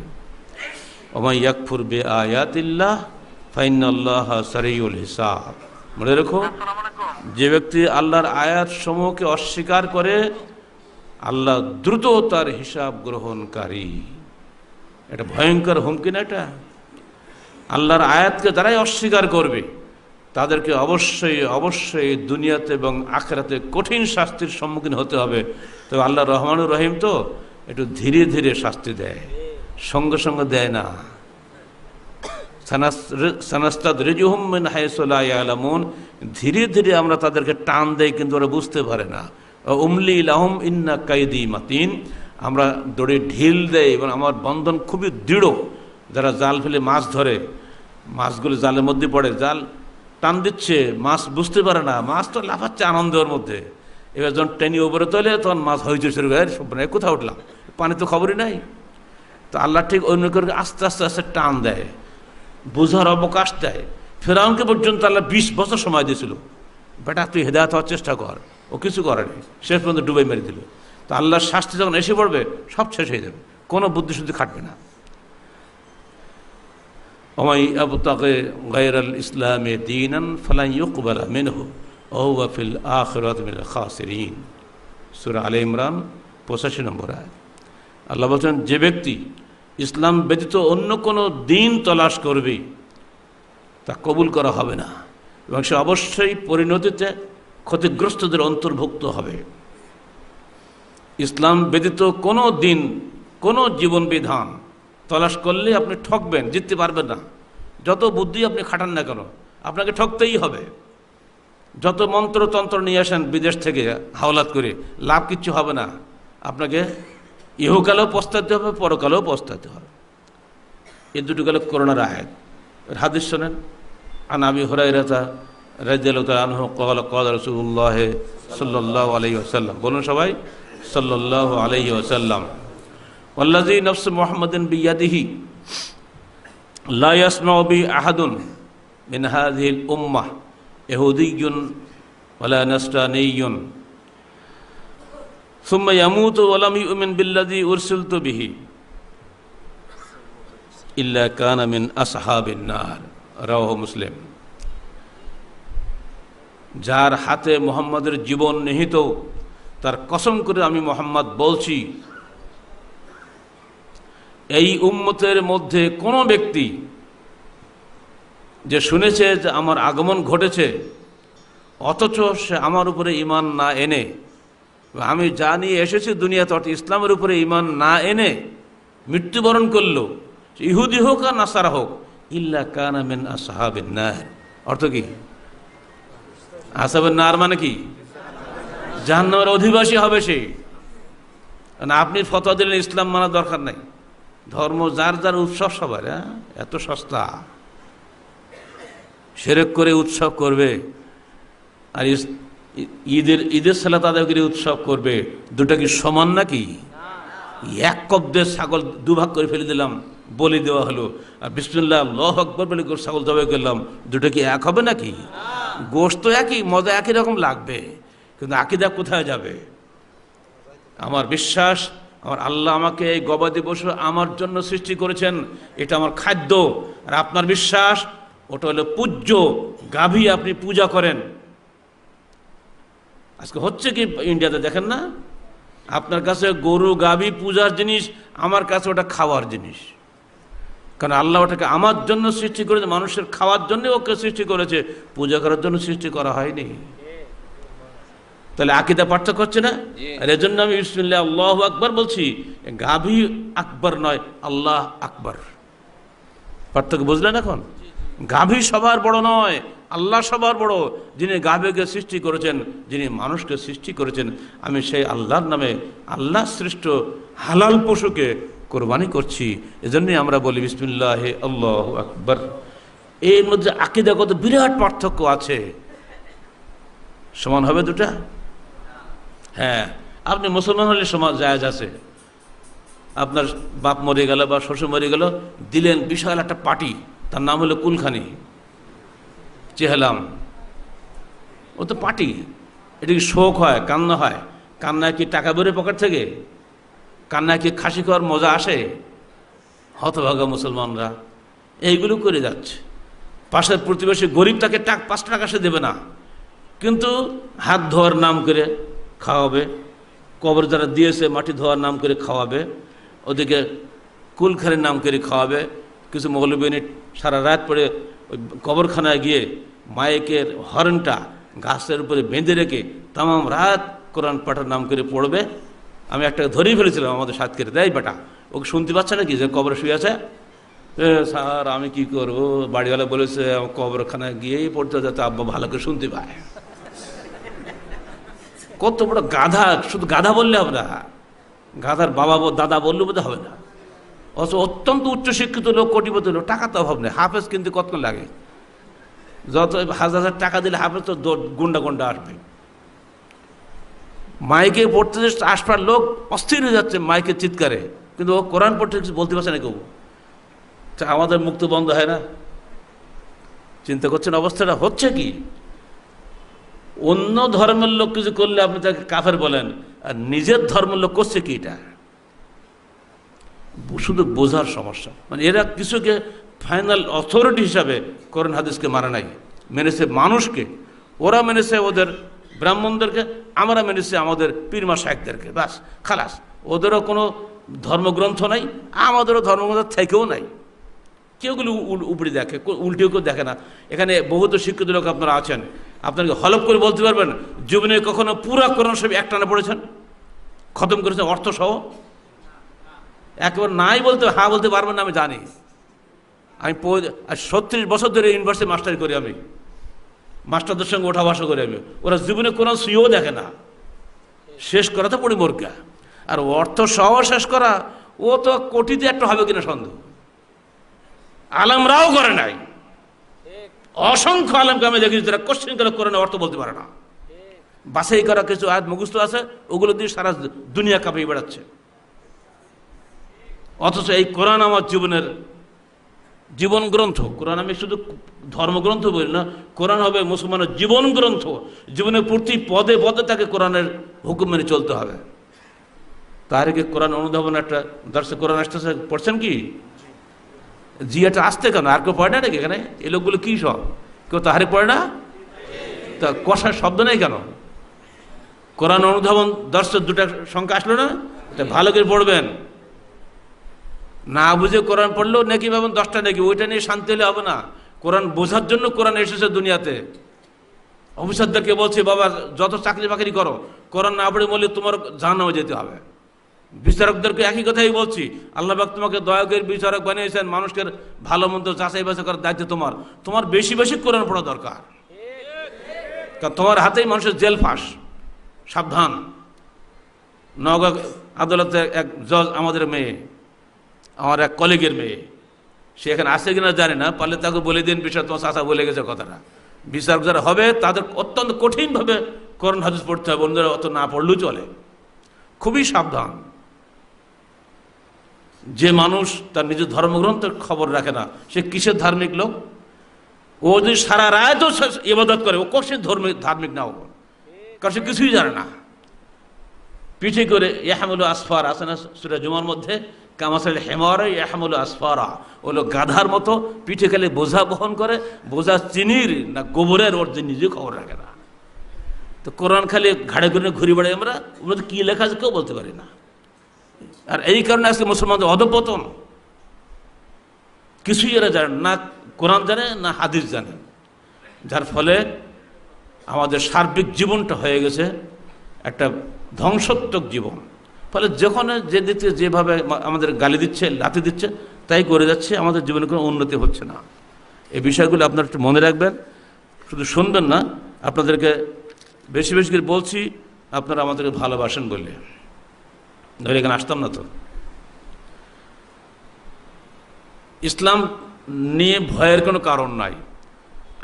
ওমা ইয়াকফুর বিআয়াতিল্লাহ ফাইন্নাল্লাহা সারিউল হিসাব। মনে রেখো, যে ব্যক্তি আল্লাহর আয়াত সমূহকে অস্বীকার করে, আল্লাহ দ্রুত তার হিসাব গ্রহণকারী। এটা ভয়ঙ্কর হুমকি না? এটা আল্লাহর আয়াতকে যারাই অস্বীকার করবে তাদেরকে অবশ্যই অবশ্যই দুনিয়াতে এবং আখিরাতে কঠিন শাস্তির সম্মুখীন হতে হবে। তবে আল্লাহ রহমানুর রহিম তো একটু ধীরে ধীরে শাস্তি দেয়, সঙ্গে সঙ্গে দেয় না। সানাস্তাদরিজুহুম মিন হাইসু লা ইয়ালামুন, ধীরে ধীরে আমরা তাদেরকে টান দেই, কিন্তু ওরা বুঝতে পারে না। উমলি লাহুম ইন্না কাইদি মাতিন, আমরা দড়ি ঢিল দেয় এবং আমার বন্ধন খুবই দৃঢ়। যারা জাল ফেলে মাছ ধরে, মাছগুলো জালের মধ্যে পড়ে, জাল টান দিচ্ছে, মাছ বুঝতে পারে না, মাছ তো লাফাচ্ছে আনন্দের মধ্যে। এবার যখন টেনে উপরে তোলে তখন মাছ হইচই শুরু করে, কোথাও উঠলাম, পানি তো খবরই নাই। তো আল্লাহ ঠিক অন্য করে আস্তে আস্তে আস্তে টান দেয়, বোঝার অবকাশ দেয়। ফেরাউনকে পর্যন্ত আল্লাহ 20 বছর সময় দিয়েছিল, বেটা তুই হেদায়েত হওয়ার চেষ্টা কর, ও কিছু করেনি, শেষ পর্যন্ত ডুবে মেরে দিল। তো আল্লাহর শাস্তি যখন এসে পড়বে সব শেষ হয়ে যাবে, কোনো বুদ্ধিশুদ্ধি খাটবে না। ওমাই আবতাগি গায়রাল ইসলামি দীনান ফালান ইউকবালা মিনহু ওয়া হুয়া ফিল আখিরাতি মিনাল খাসিরিন। সূরা আলে ইমরান 85 নম্বর আয়াত। আল্লাহ বলছেন, যে ব্যক্তি ইসলাম ব্যতীত অন্য কোনো দিন তলাশ করবে তা কবুল করা হবে না, এবং সে অবশ্যই পরিণতিতে ক্ষতিগ্রস্তদের অন্তর্ভুক্ত হবে। ইসলাম ব্যতীত কোনো দিন, কোনো জীবন বিধান তলাশ করলে আপনি ঠকবেন, জিততে পারবেন না। যত বুদ্ধি আপনি খাটান না কেন, আপনাকে ঠকতেই হবে। যত মন্ত্রতন্ত্র নিয়ে আসেন বিদেশ থেকে হাওলাত করে, লাভ কিচ্ছু হবে না। আপনাকে ইহকালেও পস্তাতে হবে, পরকালেও পস্তাতে হবে। এই দুটো গেল করোনার আয়াত। হাদিস শোনেন, আন আবি হুরায়রাতা রাদিয়াল্লাহু তাআলা আনহু ক্বালা ক্বালা রাসূলুল্লাহ সাল্লাল্লাহু আলাইহি ওয়াসাল্লাম, বলুন সবাই সাল্লাল্লাহু আলাইহি ওয়াসাল্লাম। ওয়াল্লাযী নাফসু মুহাম্মাদিন বিয়াদিহি লা ইয়াসমাউ বি আহাদুন মিন হাযিহিল উম্মাহ ইহুদিয়্যুন ওয়ালা নাসরানিয়্যুন সুম্মা ইয়ামুতু ওয়া লাম ইউমিন বিল্লাযী উরসিলতু বিহি ইল্লা কানা মিন আসহাবিন নার। রাওয়াহু মুসলিম। যার হাতে মুহাম্মাদের জীবন নিহিত, তার কসম করে আমি মুহাম্মদ বলছি, এই উম্মতের মধ্যে কোনো ব্যক্তি যে শুনেছে যে আমার আগমন ঘটেছে, অথচ সে আমার উপরে ঈমান না এনে, আমি যা নিয়ে এসেছি দুনিয়াতে অর্থাৎ ইসলামের উপরে ঈমান না এনে মৃত্যুবরণ করলো, ইহুদি হোক আর নাসারা হোক, ইল্লা কানা মিন আসহাবিন নার। অর্থ কি? আসহাবুন নার মানে কি? জাহান্নামের অধিবাসী হবে সে। না আপনি ফতোয়া দিলেন ইসলাম মানা দরকার নাই, ধর্ম যার যার উৎসব সবার, এত সস্তা। শিরক করে উৎসব করবে আর ঈদের সালাত আদায় করে উৎসব করবে, দুটা কি সমান নাকি? এক কব্দে ছাগল দুভাগ করে ফেলে দিলাম, বলি দেওয়া হলো, আর বিসমিল্লাহ আল্লাহু আকবার বলে ছাগল জবাই করলাম, দুটো কি এক হবে নাকি? গোশত তো একই, মজা একই রকম লাগবে, কিন্তু আকীদা কোথায় যাবে? আমার বিশ্বাস, আমার আল্লাহ আমাকে এই গবাদি পশু আমার জন্য সৃষ্টি করেছেন, এটা আমার খাদ্য। আর আপনার বিশ্বাস ওটা হলো পূজ্য গাভী, আপনি পূজা করেন। আজকে হচ্ছে কি ইন্ডিয়াতে দেখেন না, আপনার কাছে গরু গাভী পূজার জিনিস, আমার কাছে ওটা খাওয়ার জিনিস। কারণ আল্লাহ ওটাকে আমার জন্য সৃষ্টি করেছে, মানুষের খাওয়ার জন্য ওকে সৃষ্টি করেছে, পূজা করার জন্য সৃষ্টি করা হয়নি। তাহলে আকীদা পার্থক্য হচ্ছে না? আর এজন্য আমি বিসমিল্লাহ আল্লাহু আকবার বলছি, গাভী আকবর নয়, আল্লাহ আকবর। পার্থক্য বুঝলেন এখন? গাভী সবার বড় নয়, আল্লাহ সবার বড়। যিনি গাভীকে সৃষ্টি করেছেন, যিনি মানুষকে সৃষ্টি করেছেন, আমি সেই আল্লাহর নামে আল্লাহ সৃষ্ট হালাল পশুকে কোরবানি করছি। এজন্যই আমরা বলি বিসমিল্লাহ আল্লাহু আকবার। এর মধ্যে আকীদাগত বিরাট পার্থক্য আছে। সমান হবে দুটা? হ্যাঁ, আপনি মুসলমান হলে সমাজ জায়েজ আছে। আপনার বাপ মরে গেল বা শ্বশুর মরে গেল, দিলেন বিশাল একটা পার্টি, তার নাম হলো কুলখানি, চেহালাম, ও তো পার্টি। এটা কি শোক হয়, কান্না হয়? কান্নায় কি টাকা বেরোয় পকেট থেকে? কান্নায় কি খাসি খাওয়ার মজা আসে? হতভাগা মুসলমানরা এইগুলো করে যাচ্ছে। পাশের প্রতিবেশী গরিব, তাকে 5 টাকা সে দেবে না, কিন্তু হাত ধোয়ার নাম করে খাওয়াবে, কবর যারা দিয়েছে মাটি ধোয়ার নাম করে খাওয়াবে, ওদিকে কুলখানির নাম করে খাওয়াবে। কিছু মৌলবী সারা রাত পরে ওই কবরখানায় গিয়ে মাইকের হর্নটা গাছের উপরে বেঁধে রেখে তামাম রাত কোরআন পাঠার নাম করে পড়বে। আমি একটা ধরেই ফেলেছিলাম আমাদের সাতক্ষীরে, দেয় বেটা, ওকে শুনতে পাচ্ছে নাকি যে কবরে শুয়ে আছে? স্যার আমি কি করবো, বাড়িওয়ালা বলেছে আমার কবরখানায় গিয়েই পড়তে, যাতে আব্বা ভালো করে শুনতে পায়। কত বড় গাধা! শুধু গাধা বললে হবে না, গাধার বাবা দাদা বললে বোধ হবে না। অথচ অত্যন্ত উচ্চশিক্ষিত লোক, কোটিপতি লোক, টাকা তো অভাব নেই, হাফেজ কিন্তু কত লাগে, যত 1000 টাকা দিলে হাফেজ তো গুন্ডা গুন্ডা আসবে। মাইকে পড়তে আসবার লোক অস্থির হয়ে যাচ্ছে মাইকের চিৎকারে, কিন্তু ও কোরআন পড়তে কিছু বলতে পারছে না কেউ। আমাদের মুক্ত বন্ধ হয় না? চিন্তা করছেন অবস্থাটা হচ্ছে কি? অন্য ধর্মের লোক কিছু করলে আপনি তাকে কাফের বলেন, আর নিজের ধর্মের লোক করছে কি? এটা শুধু বোঝার সমস্যা। মানে এরা কিছুকে ফাইনাল অথরিটি হিসাবে কোরআন হাদিসকে মানে নাই, মেনেছে মানুষকে। ওরা মেনেছে ওদের ব্রাহ্মণদেরকে, আমরা মেনেছি আমাদের পীরমা শায়েখদেরকে, বাস খালাস। ওদেরও কোনো ধর্মগ্রন্থ নাই, আমাদেরও ধর্মগ্রন্থ থেকেও নাই। কেউগুলো উপরে দেখে, উল্টেও কেউ দেখে না। এখানে বহুত শিক্ষিত লোক আপনারা আছেন, আপনাকে হলফ করে বলতে পারবেন জীবনে কখনো পুরা কোরআন শরীফ একটানা পড়েছেন, খতম করেছেন অর্থ সহ? একেবারে নাই বলতে, হ্যাঁ বলতে পারবেন না, আমি জানি। আমি 36 বছর ধরে ইউনিভার্সিটি মাস্টারি করি, আমি মাস্টারদের সঙ্গে ওঠা বসা করি আমি। ওরা জীবনে কোরআন ছুঁয়েও দেখে না, শেষ করা তো পড়ি মোরকা। আর অর্থ সহ শেষ করা, ও তো কোটিতে একটা হবে কিনা সন্দেহ। আলেমরাও করে নাই,
অসংখ্য আলেমকে আমি দেখেছি যারা কোশ্চেন করে কোরআনের অর্থ বলতে পারে না, বাছাই করা কিছু আয়াত মুখস্থ আছে, ওগুলো দিয়ে সারা দুনিয়া কাঁপিয়ে বেড়াচ্ছে। অথচ এই কোরআন আমার জীবনের জীবন গ্রন্থ। কোরআন আমি শুধু ধর্মগ্রন্থ বলি না, কোরআন হবে মুসলমানের জীবন গ্রন্থ। জীবনের প্রতি পদে পদে তাকে কোরআনের হুকুম মেনে চলতে হবে। তারিখে কোরআন অনুধাবন একটা দর্শে কোরআন আসতেছে, পড়ছেন কি? জিয়াটা আসতে কেন? আর কেউ পড়ে না নাকি এখানে? এই লোকগুলো কি সব কেউ তাহারে পড়ে না? তা কষার শব্দ নেই কেন? কোরআন অনুধাবন দর্শক দুটা সংখ্যা আসলো না, এটা ভালো করে পড়বেন। না বুঝে কোরআন পড়লেও নাকি ভাবেন 10টা নাকি, ওইটা নিয়ে শান্তি হলে হবে না। কোরআন বোঝার জন্য কোরআন এসেছে দুনিয়াতে। অফিসারদেরকে বলছে, বাবা যত চাকরি বাকরি করো, কোরআন না পড়ে বললে তোমার জাহান্নামে যেতে হবে। বিচারকদেরকে একই কথাই বলছি, আল্লাহ পাক তোমাকে দয়া করে বিচারক বানিয়েছেন, মানুষকে ভালো মন্দ যাচাই বাছাই করার দায়িত্ব তোমার। তোমার বেশি বেশি কোরআন পড়া দরকার, কারণ তোমার হাতেই মানুষের জেল ফাঁস। সাবধান। নওগাঁ আদালতে এক জজ, আমাদের মেয়ে, আমার এক কলিগের মেয়ে, সে এখানে আসে কিনা জানি না, পারলে তাকে বলে দিন বিষয় তোমার চাচা বলে গেছে কথাটা। বিচারক যারা হবে তাদের অত্যন্ত কঠিনভাবে কোরআন হাদিস পড়তে হবে, অন্যরা অত না পড়লেও চলে। খুবই সাবধান। যে মানুষ তার নিজের ধর্মগ্রন্থের খবর রাখে না, সে কিসের ধার্মিক লোক? ও যদি সারা রায় তো ইবাদত করে, ও কোষের ধার্মিক না, ও কারণ সে কিছুই জানে না। পিঠে করে ইয়াহমুল আসফার আছে না সূরা জুমার মধ্যে, কামাসাল হেমার ইয়াহমুল আসফারা, ওগুলো গাধার মতো পিঠে খেলে বোঝা বহন করে। বোঝা চিনির না গোবরের, ওর যে নিজে খবর রাখে না। তো কোরআন খালি ঘাড়ে করে ঘুরে বেড়াই আমরা, ওগুলো কী লেখা আছে কেউ বলতে পারি না। আর এই কারণে আজকে মুসলমানদের অধঃপতন। কিছুই এরা জানে না, কোরআন জানে না হাদিস জানে, যার ফলে আমাদের সার্বিক জীবনটা হয়ে গেছে একটা ধ্বংসাত্মক জীবন। ফলে যখন যে দিচ্ছে, যেভাবে আমাদের গালি দিচ্ছে, লাথি দিচ্ছে, তাই করে যাচ্ছে, আমাদের জীবনে কোনো উন্নতি হচ্ছে না। এই বিষয়গুলো আপনারা একটু মনে রাখবেন। শুধু শুনবেন না, আপনাদেরকে বেশি বেশি করে বলছি, আপনারা আমাদেরকে ভালোবাসেন বলে, ধরে এখানে আসতাম না। তো ইসলাম নিয়ে ভয়ের কোনো কারণ নাই।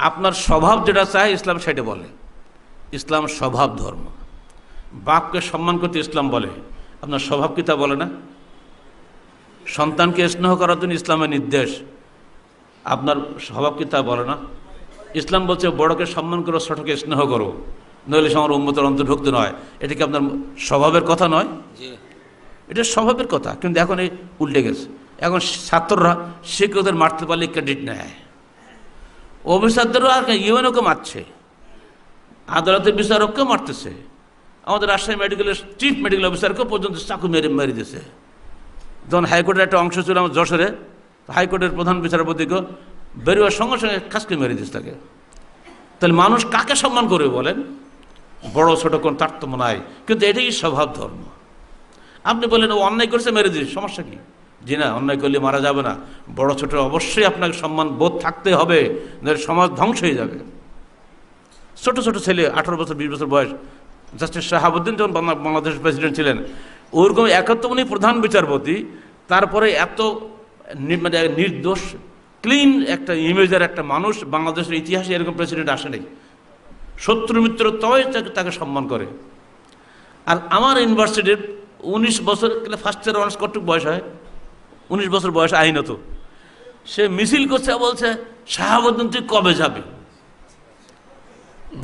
আপনার স্বভাব যেটা চায় ইসলাম সেটা বলে। ইসলাম স্বভাব ধর্ম। বাপকে সম্মান করতে ইসলাম বলে, আপনার স্বভাব কি তা বলে না? সন্তানকে স্নেহ করার জন্য ইসলামের নির্দেশ, আপনার স্বভাব কি তা বলে না? ইসলাম বলছে বড়কে সম্মান করো, ছোটকে স্নেহ করো, নইলে সে আমার উম্মতের অন্তর্ভুক্ত নয়। এটা কি আপনার স্বভাবের কথা নয়? এটা স্বভাবের কথা। কিন্তু এখন এই উল্টে গেছে। এখন ছাত্ররা শিক্ষকদের মারতে পারলে ক্রেডিট নেয়, অফিসারদেরও আর ইউএনওকে মারছে, আদালতের বিচারককেও মারতেছে, আমাদের রাজশাহী মেডিকেলের চিফ মেডিকেল অফিসারকেও পর্যন্ত চাকু মেরে দিয়েছে। যখন হাইকোর্টের একটা অংশ ছিল আমার যশোরে, হাইকোর্টের প্রধান বিচারপতিকে বেরোয়ার সঙ্গে সঙ্গে খাসকে মেরে দিয়েছে তাকে। তাহলে মানুষ কাকে সম্মান করবে বলেন? বড় ছোট কোন তারতম্য নাই, কিন্তু এটাই স্বভাব ধর্ম। আপনি বলেন ও অন্যায় করেছে, মেরে দিয়েছে, সমস্যা কি? জি না, অন্যায় করলে মারা যাবে না। বড় ছোট অবশ্যই আপনাকে সম্মান বোধ থাকতে হবে, সমাজ ধ্বংস হয়ে যাবে। ছোট ছোট ছেলে 18 বছর 20 বছর বয়স, জাস্টিস শাহাবুদ্দিন যখন বাংলাদেশের প্রেসিডেন্ট ছিলেন, ওরকম উনি প্রধান বিচারপতি, তারপরে এত মানে নির্দোষ ক্লিন একটা ইমেজের একটা মানুষ বাংলাদেশের ইতিহাসে এরকম প্রেসিডেন্ট আসে নাই। শত্রু মিত্র তবে তাকে সম্মান করে। আর আমার ইউনিভার্সিটির 19 বছর ফার্স্ট ইয়ার অনার্স কতটুকু বয়স হয়, 19 বছর বয়স আইনত, সে মিছিল করছে, বলছে শাহাবুদ্দিন তুই কবে যাবি?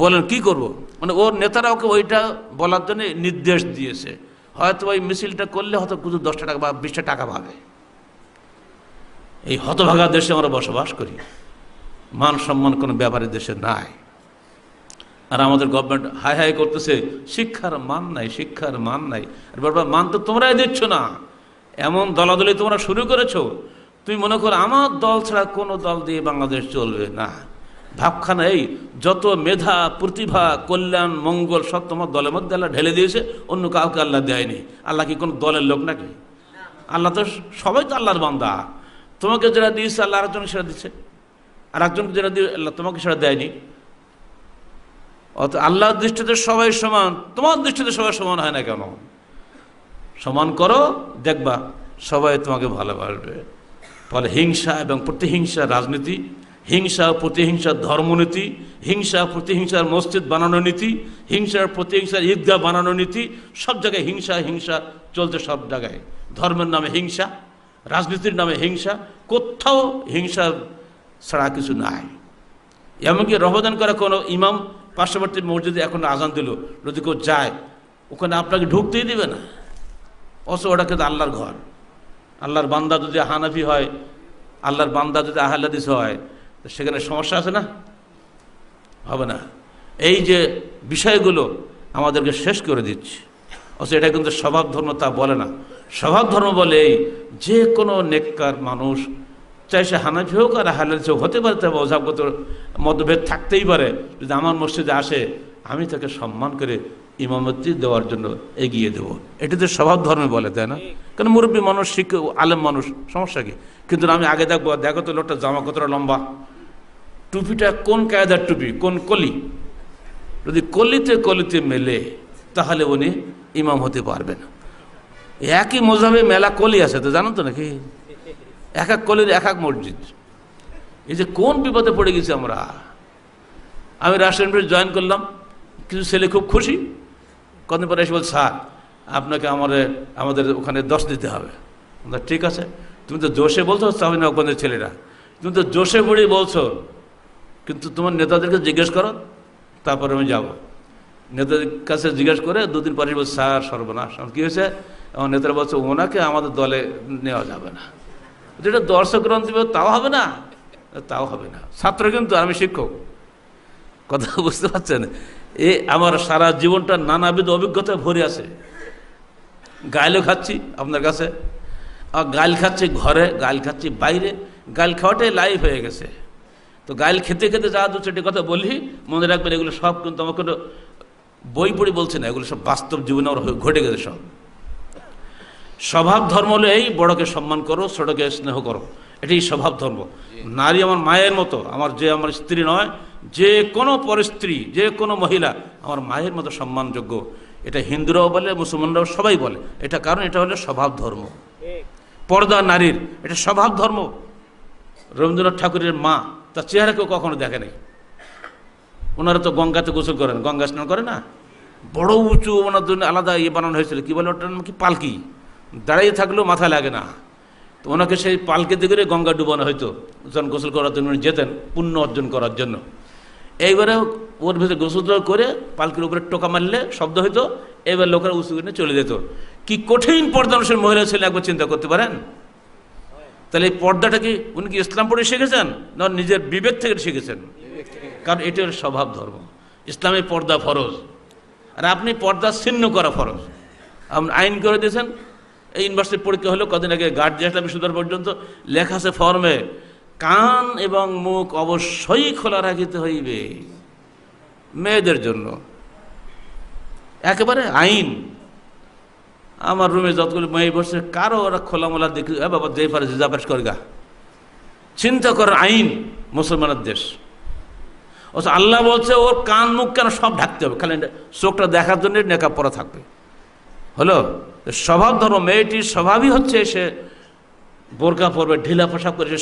বলেন কি করব? মানে ওর নেতারা ওকে ওইটা বলার জন্য নির্দেশ দিয়েছে। হয়তো ওই মিছিলটা করলে হয়তো কিছু 10 টাকা বা 20 টাকা পাবে। এই হতভাগা দেশে আমরা বসবাস করি, মান সম্মান কোনো ব্যাপারে দেশে নাই। আর আমাদের গভর্নমেন্ট হাই হাই করতেছে শিক্ষার মান নাই, শিক্ষার মান নাই। আর বারবার মান তো তোমরাই দিচ্ছ না, এমন দলাদলি তোমরা শুরু করেছো। তুমি মনে করো আমার দল ছাড়া কোনো দল দিয়ে বাংলাদেশ চলবে না। ভাবখানা এই যত মেধা, প্রতিভা, কল্যাণ, মঙ্গল সব তোমার দলের মধ্যে আল্লাহ ঢেলে দিয়েছে, অন্য কাউকে আল্লাহ দেয়নি। আল্লাহ কি কোনো দলের লোক নাকি? আল্লাহ তো সবাই তো আল্লাহর বান্দা। তোমাকে যেটা দিয়েছে আল্লাহ আরেকজনকে সেটা দিচ্ছে, আর একজনকে যেটা দিয়ে আল্লাহ তোমাকে সেটা দেয়নি। অত আল্লাহর দৃষ্টিতে সবাই সমান, তোমার দৃষ্টিতে সবাই সমান হয় না কেন? সমান করো, দেখবা সবাই তোমাকে ভালোবাসবে। ফলে হিংসা এবং প্রতিহিংসা রাজনীতি, হিংসা প্রতিহিংসার ধর্মনীতি, হিংসা প্রতিহিংসার মসজিদ বানানোর নীতি, হিংসার প্রতিহিংসার ঈদগাহ বানানোর নীতি, সব জায়গায় হিংসা হিংসা চলছে। সব জায়গায় ধর্মের নামে হিংসা, রাজনীতির নামে হিংসা, কোথাও হিংসা ছাড়া কিছু নাই। এমনকি রমাদান করা কোনো ইমাম পার্শ্ববর্তী মসজিদে এখন আজান দিল, যদি কেউ যায় ওখানে আপনাকে ঢুকতেই দিবে না, অথচ ওটা কিন্তু আল্লাহর ঘর। আল্লাহর বান্দা যদি হানাফি হয়, আল্লাহর বান্দা যদি আহলে হাদিস হয়, সেখানে সমস্যা আছে না? হবে না। এই যে বিষয়গুলো আমাদেরকে শেষ করে দিচ্ছে, অথচ এটা কিন্তু স্বভাব ধর্ম তা বলে না। স্বভাব ধর্ম বলে এই যে কোনো নেককার মানুষ, চাই সে হানাফি হোক আর আহলে হাদিস হোক, হতে পারে তার মযহাবগত মতভেদ থাকতেই পারে, যদি আমার মসজিদে আসে আমি তাকে সম্মান করে ইমামতি দেওয়ার জন্য এগিয়ে দেবো। এটাতে স্বভাব ধর্মে বলে, তাই না? কারণ মুরব্বী মানুষ, শিক্ষক আলেম মানুষ, সমস্যা কি? কিন্তু আমি আগে দেখবো, দেখো তো লোকটা জামা কতটা লম্বা, টুপিটা কোন কায়দার টুপি, কোন কলি। যদি কলিতে কলিতে মেলে তাহলে উনি ইমাম হতে পারবে না। একই মযহাবে মেলা কলি আছে, তো জানো তো নাকি? এক এক কলির এক এক মসজিদ। এই যে কোন বিপদে পড়ে গেছি আমরা। আমি রাশিয়ান ব্রিজ জয়েন করলাম, কিছু ছেলে খুব খুশি, কদিন পরে এসে বল, স্যার আপনাকে আমাদের ওখানে 10 দিতে হবে। ঠিক আছে, তুমি তো জোশে বলছো, তবে না ওখানে ছেলেরা, তুমি তো জোশে পড়ে বলছো, কিন্তু তোমার নেতাদেরকে জিজ্ঞেস করো, তারপরে আমি যাব। নেতাদের কাছে জিজ্ঞেস করে 2 দিন পরে বলছে, স্যার সর্বনাশ, কী হয়েছে? আমার নেতারা বলছে, ওনাকে আমাদের দলে নেওয়া যাবে না। যেটা দর্শক গ্রহণ দেবে তাও হবে না, তাও হবে না। ছাত্র কিন্তু, আমি শিক্ষক, কথা বুঝতে পারছেন? আমার সারা জীবনটা নানাবিধ অভিজ্ঞতায় ভরে আছে। গাইলও খাচ্ছি আপনার কাছে, আর গাইল খাচ্ছি ঘরে, গাইল খাচ্ছি বাইরে, গাইল খাওয়াটাই লাইফ হয়ে গেছে। তো গাইল খেতে খেতে যা 2-4টি কথা বলি, মনে রাখবেন এগুলো সব কিন্তু আমার কোনো বই পড়ি বলছে না, এগুলো সব বাস্তব জীবনে আমার ঘটে গেছে সব। স্বভাব ধর্ম হলো এই, বড়কে সম্মান করো, ছোটকে স্নেহ করো, এটাই স্বভাব ধর্ম। নারী আমার মায়ের মতো, আমার স্ত্রী নয়, যে কোনো পরস্ত্রী, যে কোনো মহিলা আমার মায়ের মতো সম্মানযোগ্য। এটা হিন্দুরাও বলে, মুসলমানরাও সবাই বলে। এটা কারণ এটা হলো স্বভাব ধর্ম। পর্দা নারীর, এটা স্বভাব ধর্ম। রবীন্দ্রনাথ ঠাকুরের মা, তার চেহারা কেউ কখনো দেখে নাই। ওনারা তো গঙ্গাতে গোসল করেন, গঙ্গা স্নান করে না, বড় উঁচু ওনার জন্য আলাদা বানানো হয়েছিল, কি বলে ওটার নাম কি, পালকি। দাঁড়িয়ে থাকলেও মাথা লাগে না, তো ওনাকে সেই পালকিতে করে গঙ্গা ডুবানো হয়তো, যখন গোসল করার জন্য উনি যেতেন পুণ্য অর্জন করার জন্য। এইবারে ওর ভেতরে গোসল করে পালকির উপরে টোকা মারলে শব্দ হইতো, এবার লোকেরা উঁচু করে চলে যেত। কি কঠিন পর্দানুসারী মহিলা ছিলেন, একবার চিন্তা করতে পারেন? তাহলে এই পর্দাটা কি উনি কি ইসলাম পড়ে শিখেছেন, না নিজের বিবেক থেকে শিখেছেন? কারণ এটা হল স্বভাব ধর্ম। ইসলামে পর্দা ফরজ, আর আপনি পর্দা ছিন্ন করা ফরজ। আপনি আইন করে দিয়েছেন। এই ইউনিভার্সিটির পরীক্ষা হলো কদিন আগে, গার্জিয়ান বিশ্ববিদ্যালয় পর্যন্ত লেখা আছে ফর্মে, কান এবং মুখ অবশ্যই খোলা রাখিতে হইবে মেয়েদের জন্য, একেবারে আইন। আমার রুমে যতগুলো মেয়ে বসে, কারো ওরা খোলামোলা দেখি, বাবা যে পারে যা পারে করে গা, চিন্তা করার আইন মুসলমানের দেশ। অথচ আল্লাহ বলছে ওর কান মুখ কেন সব ঢাকতে হবে, খালি চোখটা দেখার জন্য নেকাব পরা থাকবে। হলো স্বভাব ধর্ম। মেয়েটির স্বভাবই হচ্ছে সে বোরকা পরবে, ঢিলা পোশাক পরে, সে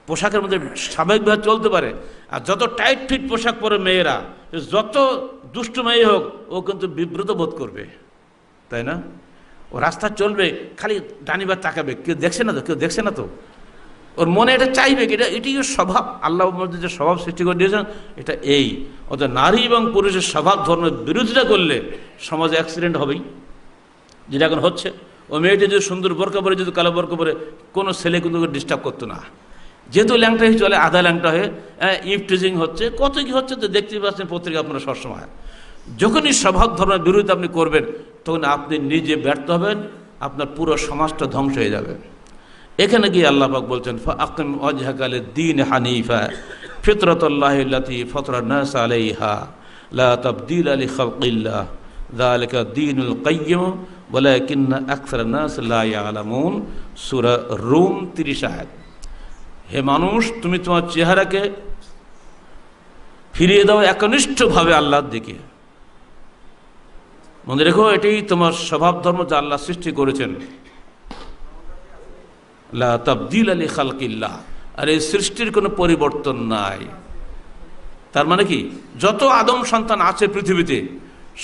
পোশাকের মধ্যে স্বাভাবিকভাবে চলতে পারে। আর যত টাইট ফিট পোশাক পরে মেয়েরা, যত দুষ্ট মেয়ে হোক, ও কিন্তু বিব্রত বোধ করবে, তাই না? ও রাস্তা চলবে খালি ডানিবার তাকাবে, কেউ দেখছে না তো, কেউ দেখছে না তো, ওর মনে এটা চাইবে। এটাই স্বভাব। আল্লাহ মধ্যে যে স্বভাব সৃষ্টি করে দিয়েছেন এটা এই। অর্থাৎ নারী এবং পুরুষের স্বভাব ধর্মের বিরোধিতা করলে সমাজে অ্যাক্সিডেন্ট হবেই, যেটা এখন হচ্ছে। ও মেয়েটি যদি সুন্দর বোরকা পরে, যদি কালো বোরকা পরে, কোনো ছেলে কিন্তু ডিস্টার্ব করতো না। যেহেতু ল্যাংটা হয়ে চলে, আধা ল্যাংটা হয়ে ইফটিজিং হচ্ছে, কত কি হচ্ছে তো দেখতেই পাচ্ছেন পত্রিকা আপনারা সবসময়। যখনই স্বভাব ধর্মের বিরোধিতা আপনি করবেন, তখন আপনি নিজে ব্যর্থ হবেন, আপনার পুরো সমাজটা ধ্বংস হয়ে যাবে। এখানে গিয়ে আল্লাহ পাক বলছেন, ফাআকিম ওয়াজহাকা লিদ-দীন হানিফা ফিতরাতাল্লাহি আল্লাতী ফাতারান নাস আলাইহা লা তাবদীলা লিখালকিল্লাহ যালিকা দীনুল কাইয়্যিম ওয়ালাকিন্না আকসারান নাস লা ইয়ালামুন। সূরা রুম 30 আয়াত। হে মানুষ, তুমি তোমার চেহারাকে ফিরিয়ে দাও একনিষ্ঠভাবে আল্লাহর দিকে। মনে রেখো, এটাই তোমার স্বভাব ধর্ম যা আল্লাহ সৃষ্টি করেছেন। লা তাবদীলা লিখালকিল্লাহ, আর এই সৃষ্টির কোনো পরিবর্তন নাই। তার মানে কি, যত আদম সন্তান আছে পৃথিবীতে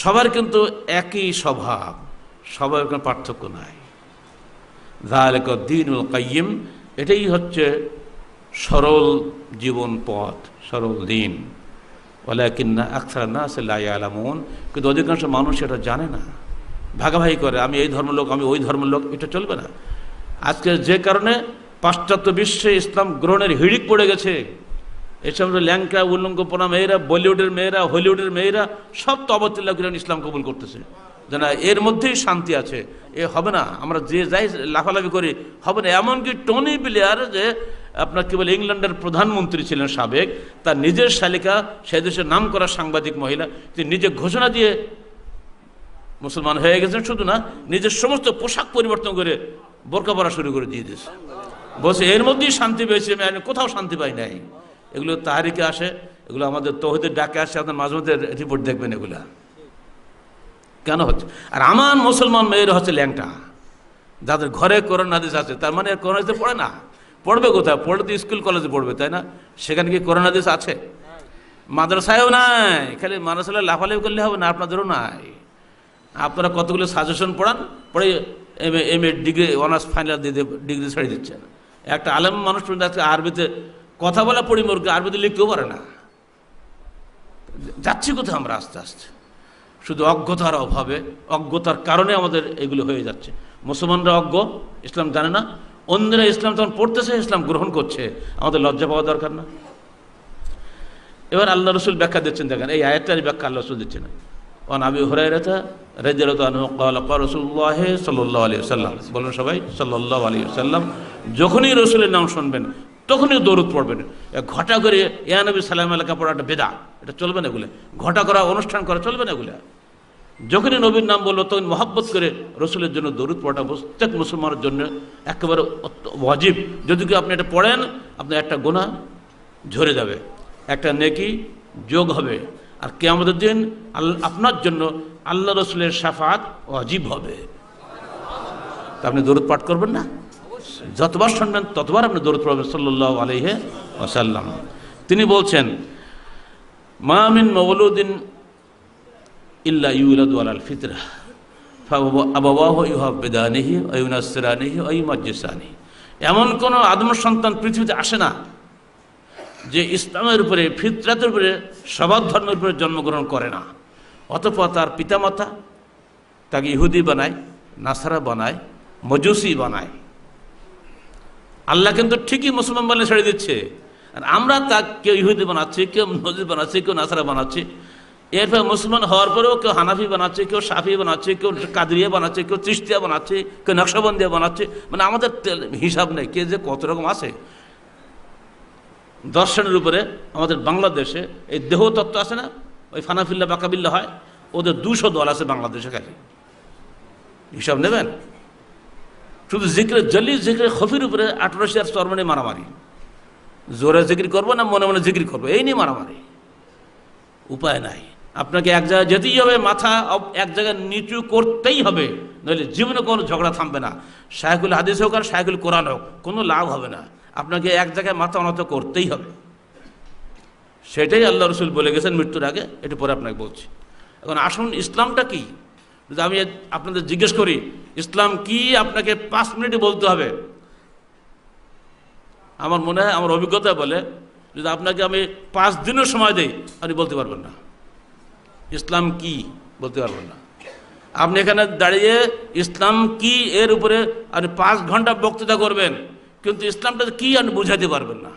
সবার কিন্তু একই স্বভাব, সবার কোনো পার্থক্য নাই। যালিকা দ্বীনুল কাইয়্যিম, এটাই হচ্ছে সরল জীবন পথ, সরল দিন। ওয়ালাকিন্না আকসারান নাস লা ইয়ালামুন, কিন্তু অধিকাংশ মানুষ এটা জানে না, ভাগাভাগি করে, আমি এই ধর্মের লোক, আমি ওই ধর্মের লোক, এটা চলবে না। আজকে যে কারণে পাশ্চাত্য বিশ্বে ইসলাম গ্রহণের হিড়িক পড়ে গেছে, এসব ল্যাংকা উল্লঙ্গপনা মেয়েরা, বলিউডের মেয়েরা, হলিউডের মেয়েরা সব তবতিল্লাহ করে ইসলাম কবুল করতেছে, যে না এর মধ্যেই শান্তি আছে, এ হবে না, আমরা যে যাই লাফালাফি করি হবে না। এমনকি টনি ব্লেয়ার, যে আপনার কি বলে ইংল্যান্ডের প্রধানমন্ত্রী ছিলেন সাবেক, তার নিজের শালিকা, সে দেশের নাম করা সাংবাদিক মহিলা, তিনি নিজে ঘোষণা দিয়ে মুসলমান হয়ে গেছেন। শুধু না, নিজের সমস্ত পোশাক পরিবর্তন করে বোরকা পরা শুরু করে দিয়ে দিয়েছে, বলছে এর মধ্যেই শান্তি পেয়েছে, আমি কোথাও শান্তি পাই নাই। এগুলো তাহারিকে আসে, এগুলো আমাদের তৌহিদের ডাকে আসে, আপনার মাঝে মধ্যে রিপোর্ট দেখবেন এগুলা কেন হচ্ছে। আর আমার মুসলমান মেয়েরা হচ্ছে ল্যাংটা, যাদের ঘরে কোরআন হাদিস আছে। তার মানে কোরআন হাদিসে পড়ে না, পড়বে কোথায়? পড়লে তো স্কুল কলেজে পড়বে, তাই না? সেখানে কি কোরআন হাদিস আছে? মাদ্রাসায়ও নাই, খালি মাদ্রাসায় লাফালাফি করলে হবে না, আপনাদেরও নাই। আপনারা কতগুলো সাজেশন পড়ান, পড়ে M A degree, honours final দিয়ে ডিগ্রি ছেড়ে দিচ্ছেন। একটা আলেম মানুষ আজকে আরবিতে কথা বলা পড়ি, মোরকে আরবিতে লিখতেও পারে না। যাচ্ছি কোথায় আমরা আস্তে আস্তে? শুধু অজ্ঞতার অভাবে, অজ্ঞতার কারণে আমাদের এগুলো হয়ে যাচ্ছে। মুসলমানরা অজ্ঞ, ইসলাম জানে না, অন্যরা ইসলাম তখন পড়তেছে, ইসলাম গ্রহণ করছে, আমাদের লজ্জা পাওয়া দরকার না? এবার আল্লাহ রসুল ব্যাখ্যা দিচ্ছেন, দেখেন এই আয়াতটার ব্যাখ্যা আল্লাহ রসুল দিচ্ছেন। ওয়ান আবি হুরায়রা রাদিয়াল্লাহু আনহু ক্বালা ক্বালা রাসূলুল্লাহ সাল্লাল্লাহু আলাইহি ওয়াসাল্লাম, বলুন সবাই সাল্লাল্লাহু আলাইহি ওয়াসাল্লাম, যখনই রসুলের নাম শুনবেন তখনই দরুদ পড়বেন। ঘটা করে ইয়া নবী সালাম আলাইকা পড়াটা বেদা, এটা চলবে না। এগুলো ঘটা করা, অনুষ্ঠান করা চলবে না। এগুলো যখনই নবীর নাম বললো তখন মহব্বত করে রসুলের জন্য দরুদ পড়াটা প্রত্যেক মুসলমানের জন্য একেবারে ওয়াজিব। যদি কি আপনি এটা পড়েন, আপনার একটা গুনাহ ঝরে যাবে, একটা নেকি যোগ হবে, আর কিয়ামতের দিন আপনার জন্য আল্লাহ রসুলের শাফাত ওয়াজিব হবে। তা আপনি দরুদ পাঠ করবেন না? যতবার শুনবেন ততবার আপনি দরুদ পড়বেন সাল্লাল্লাহু আলাইহি ওয়াসাল্লাম। তিনি বলছেন, মা মিন মাওলুদিন ইল্লা ইউলাদু আলাল ফিতরাহ ফাআবাওয়াহু ইউহাব্বিদানিহি ওয়া ইউনাসসিরানিহি ওয়া ইউমাজ্জিসানিহি। এমন কোন আদম সন্তান পৃথিবীতে আসে না যে ইসলামের উপরে, ফিতরাতের উপরে, স্বভাব ধর্মের উপরে জন্মগ্রহণ করে না, অতঃপর তার পিতামাতা তাকে ইহুদি বানায়, নাসারা বানায়, মজুসি বানায়। আল্লাহ কিন্তু ঠিকই মুসলমান বানিয়ে ছেড়ে দিচ্ছে, আর আমরা তা কেউ ইহুদি বানাচ্ছি, কেউ মজুস বানাচ্ছি, কেউ নাসারা বানাচ্ছি। এরপর মুসলমান হওয়ার পরেও কেউ হানাফি বানাচ্ছে, কেউ শাফি বানাচ্ছে, কেউ কাদরিয়া বানাচ্ছে, কেউ চিশতিয়া বানাচ্ছে, কেউ নকশবন্দিয়া বানাচ্ছে। মানে আমাদের হিসাব নেই কে যে কত রকম আছে। দর্শনের উপরে আমাদের বাংলাদেশে এই দেহতত্ত্ব আছে না, ওই ফানাফিল্লা বাকাবিল্লা হয়, ওদের 200 দল আছে বাংলাদেশে। খালি হিসাব নেবেন, শুধু জিক্রে জলি, জিক্রে খফির উপরে 1800 চরমনে মারামারি। জোরে জিক্রি করবো না মনে মনে জিক্রি করবো, এই নিয়ে মারামারি। উপায় নাই, আপনাকে এক জায়গায় যেতেই হবে, মাথা এক জায়গায় নিচু করতেই হবে, নইলে জীবনে কোনো ঝগড়া থামবে না। শায়খুল হাদিস হোক আর শায়খুল কোরআন হোক, কোনো লাভ হবে না। আপনাকে এক জায়গায় মাথা অনত করতেই হবে। সেটাই আল্লাহ রসুল বলে গেছেন মৃত্যুর আগে, একটু পরে আপনাকে বলছি। এখন আসুন, ইসলামটা কি যদি আমি আপনাদের জিজ্ঞেস করি ইসলাম কি, আপনাকে 5 মিনিটে বলতে হবে। আমার মনে হয়, আমার অভিজ্ঞতা বলে, যদি আপনাকে আমি 5 দিনের সময় দেই, আপনি বলতে পারবেন না ইসলাম কি, বলতে পারবেন না। আপনি এখানে দাঁড়িয়ে ইসলাম কি এর উপরে আপনি 5 ঘন্টা বক্তৃতা করবেন, কিন্তু ইসলামটা কি আপনি বুঝাতে পারবেন না,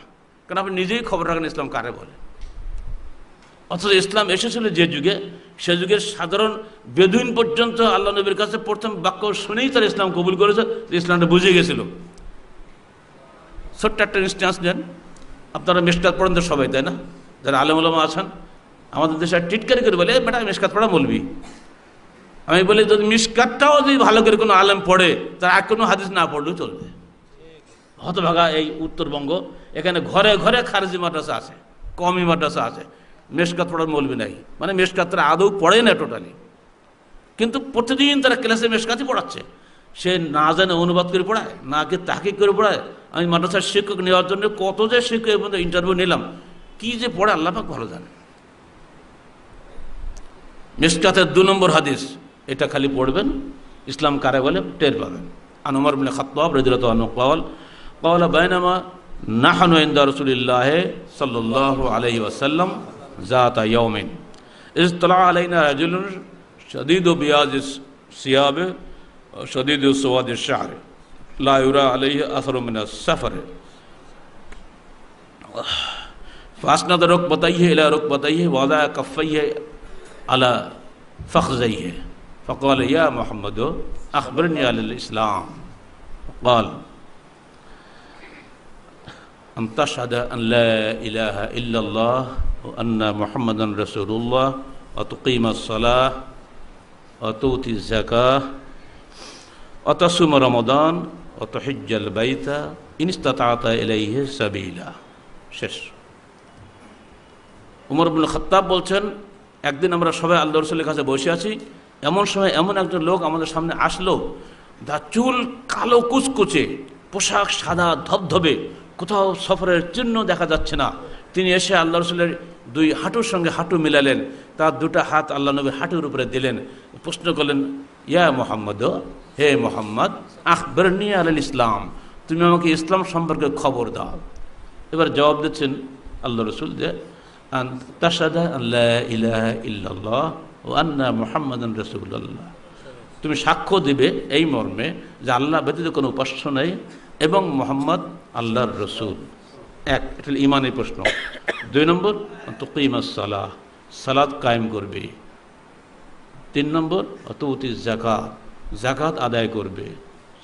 কারণ আপনি নিজেই খবর রাখেন ইসলাম কারে বলে। অথচ ইসলাম এসেছিল যে যুগে, সে যুগের সাধারণ বেদুইন পর্যন্ত আল্লাহ নবীর কাছে প্রথম বাক্য শুনেই তার ইসলাম কবুল করেছে, ইসলামটা বুঝে গেছিল। ছোট্ট একটা ইনস্ট্যান্স দেন, আপনারা মিশকাত পড়েন তো সবাই, তাই না? যারা আলেম ওলামা আছেন আমাদের দেশে টিটকারি করে বলে, বেটা মিশকাত পড়া বলবি। আমি বলি, যদি মিশকাতটাও যদি ভালো করে কোনো আলেম পড়ে, তার আর কোনো হাদিস না পড়লেও চলবে। হতভাগা এই উত্তরবঙ্গ, এখানে ঘরে ঘরে খারেজি মাদ্রাসা আছে, কওমি মাদ্রাসা আছে, মিশকাত পড়ার মৌলবি নাই। মানে মিশকাত তারা আদৌ পড়ে না টোটালি, কিন্তু প্রতিদিন তারা ক্লাসে মিশকাতই পড়াচ্ছে। সে না জানে অনুবাদ করে পড়ায়, না কে তাহকিক করে পড়ায়, আমি মাদ্রাসার শিক্ষক নেওয়ার জন্য কত যে শিক্ষক এবং ইন্টারভিউ নিলাম, কি যে পড়ে আল্লাহ পাক ভালো জানে। মিশকাতের 2 নম্বর হাদিস, এটা খালি পড়বেন, ইসলাম কারে বলে টের পাবেন। আন উমর ইবনে খাত্তাব রাদিয়াল্লাহু আনহু ক্বালা বাইনামা নাহনু ইনদা রাসূলিল্লাহ সাল্লাল্লাহু আলাইহি ওয়াসাল্লাম যাতা ইয়াউমিন ইজতালা আলাইনা রাজুলুন শাদীদু বিয়াজিস সিয়াবে শাদীদু সাওয়াদিশ শা'r লা ইউরা আলাইহি আসারু মিনাস সাফার ফাসনাদ রুকবাতাইহি ইলা রুকবাতাইহি ওয়া ওয়াদা কাফাইহি আলা ফাখযাইহি فقال يا محمد أخبرني عن الإسلام قال أن تشهد أن لا إله إلا الله وأن محمدا رسول الله وتقيم الصلاة وتؤتي الزكاة وتصوم رمضان وتحج البيت إن استطعت إليه سبيلا। শেষ। উমর ইবনে খাত্তাব বলছেন, একদিন আমরা সবাই আল্লাহর রাসূলের কাছে বসে আছি, এমন সময় এমন একজন লোক আমাদের সামনে আসলো, তার চুল কালো কুচকুচে, পোশাক সাদা ধবধবে, কোথাও সফরের চিহ্ন দেখা যাচ্ছে না। তিনি এসে আল্লাহ রাসূলের 2 হাঁটুর সঙ্গে হাঁটু মিলালেন, তার 2টা হাত আল্লাহ নবীর হাঁটুর উপরে দিলেন, প্রশ্ন করলেন, ইয়া মুহাম্মদ, হে মুহাম্মদ, আখবিরনি আনিল ইসলাম, তুমি আমাকে ইসলাম সম্পর্কে খবর দাও। এবার জবাব দিচ্ছেন আল্লাহ রাসূল যে আন তাশহাদা আল্লা ইলাহা ইল্লাল্লাহ ওয়া আন্না মুহাম্মাদান রাসূলুল্লাহ, তুমি সাক্ষ্য দিবে এই মর্মে যে আল্লাহ ব্যতীত কোনো উপাস্য নেই এবং মুহাম্মদ আল্লাহর রসুল। এক, এটা ইমানের প্রশ্ন। 2 নম্বর, তুকিমাস সালাহ, সালাত কায়েম করবে। 3 নম্বর, তুতি যাকাত, যাকাত আদায় করবে।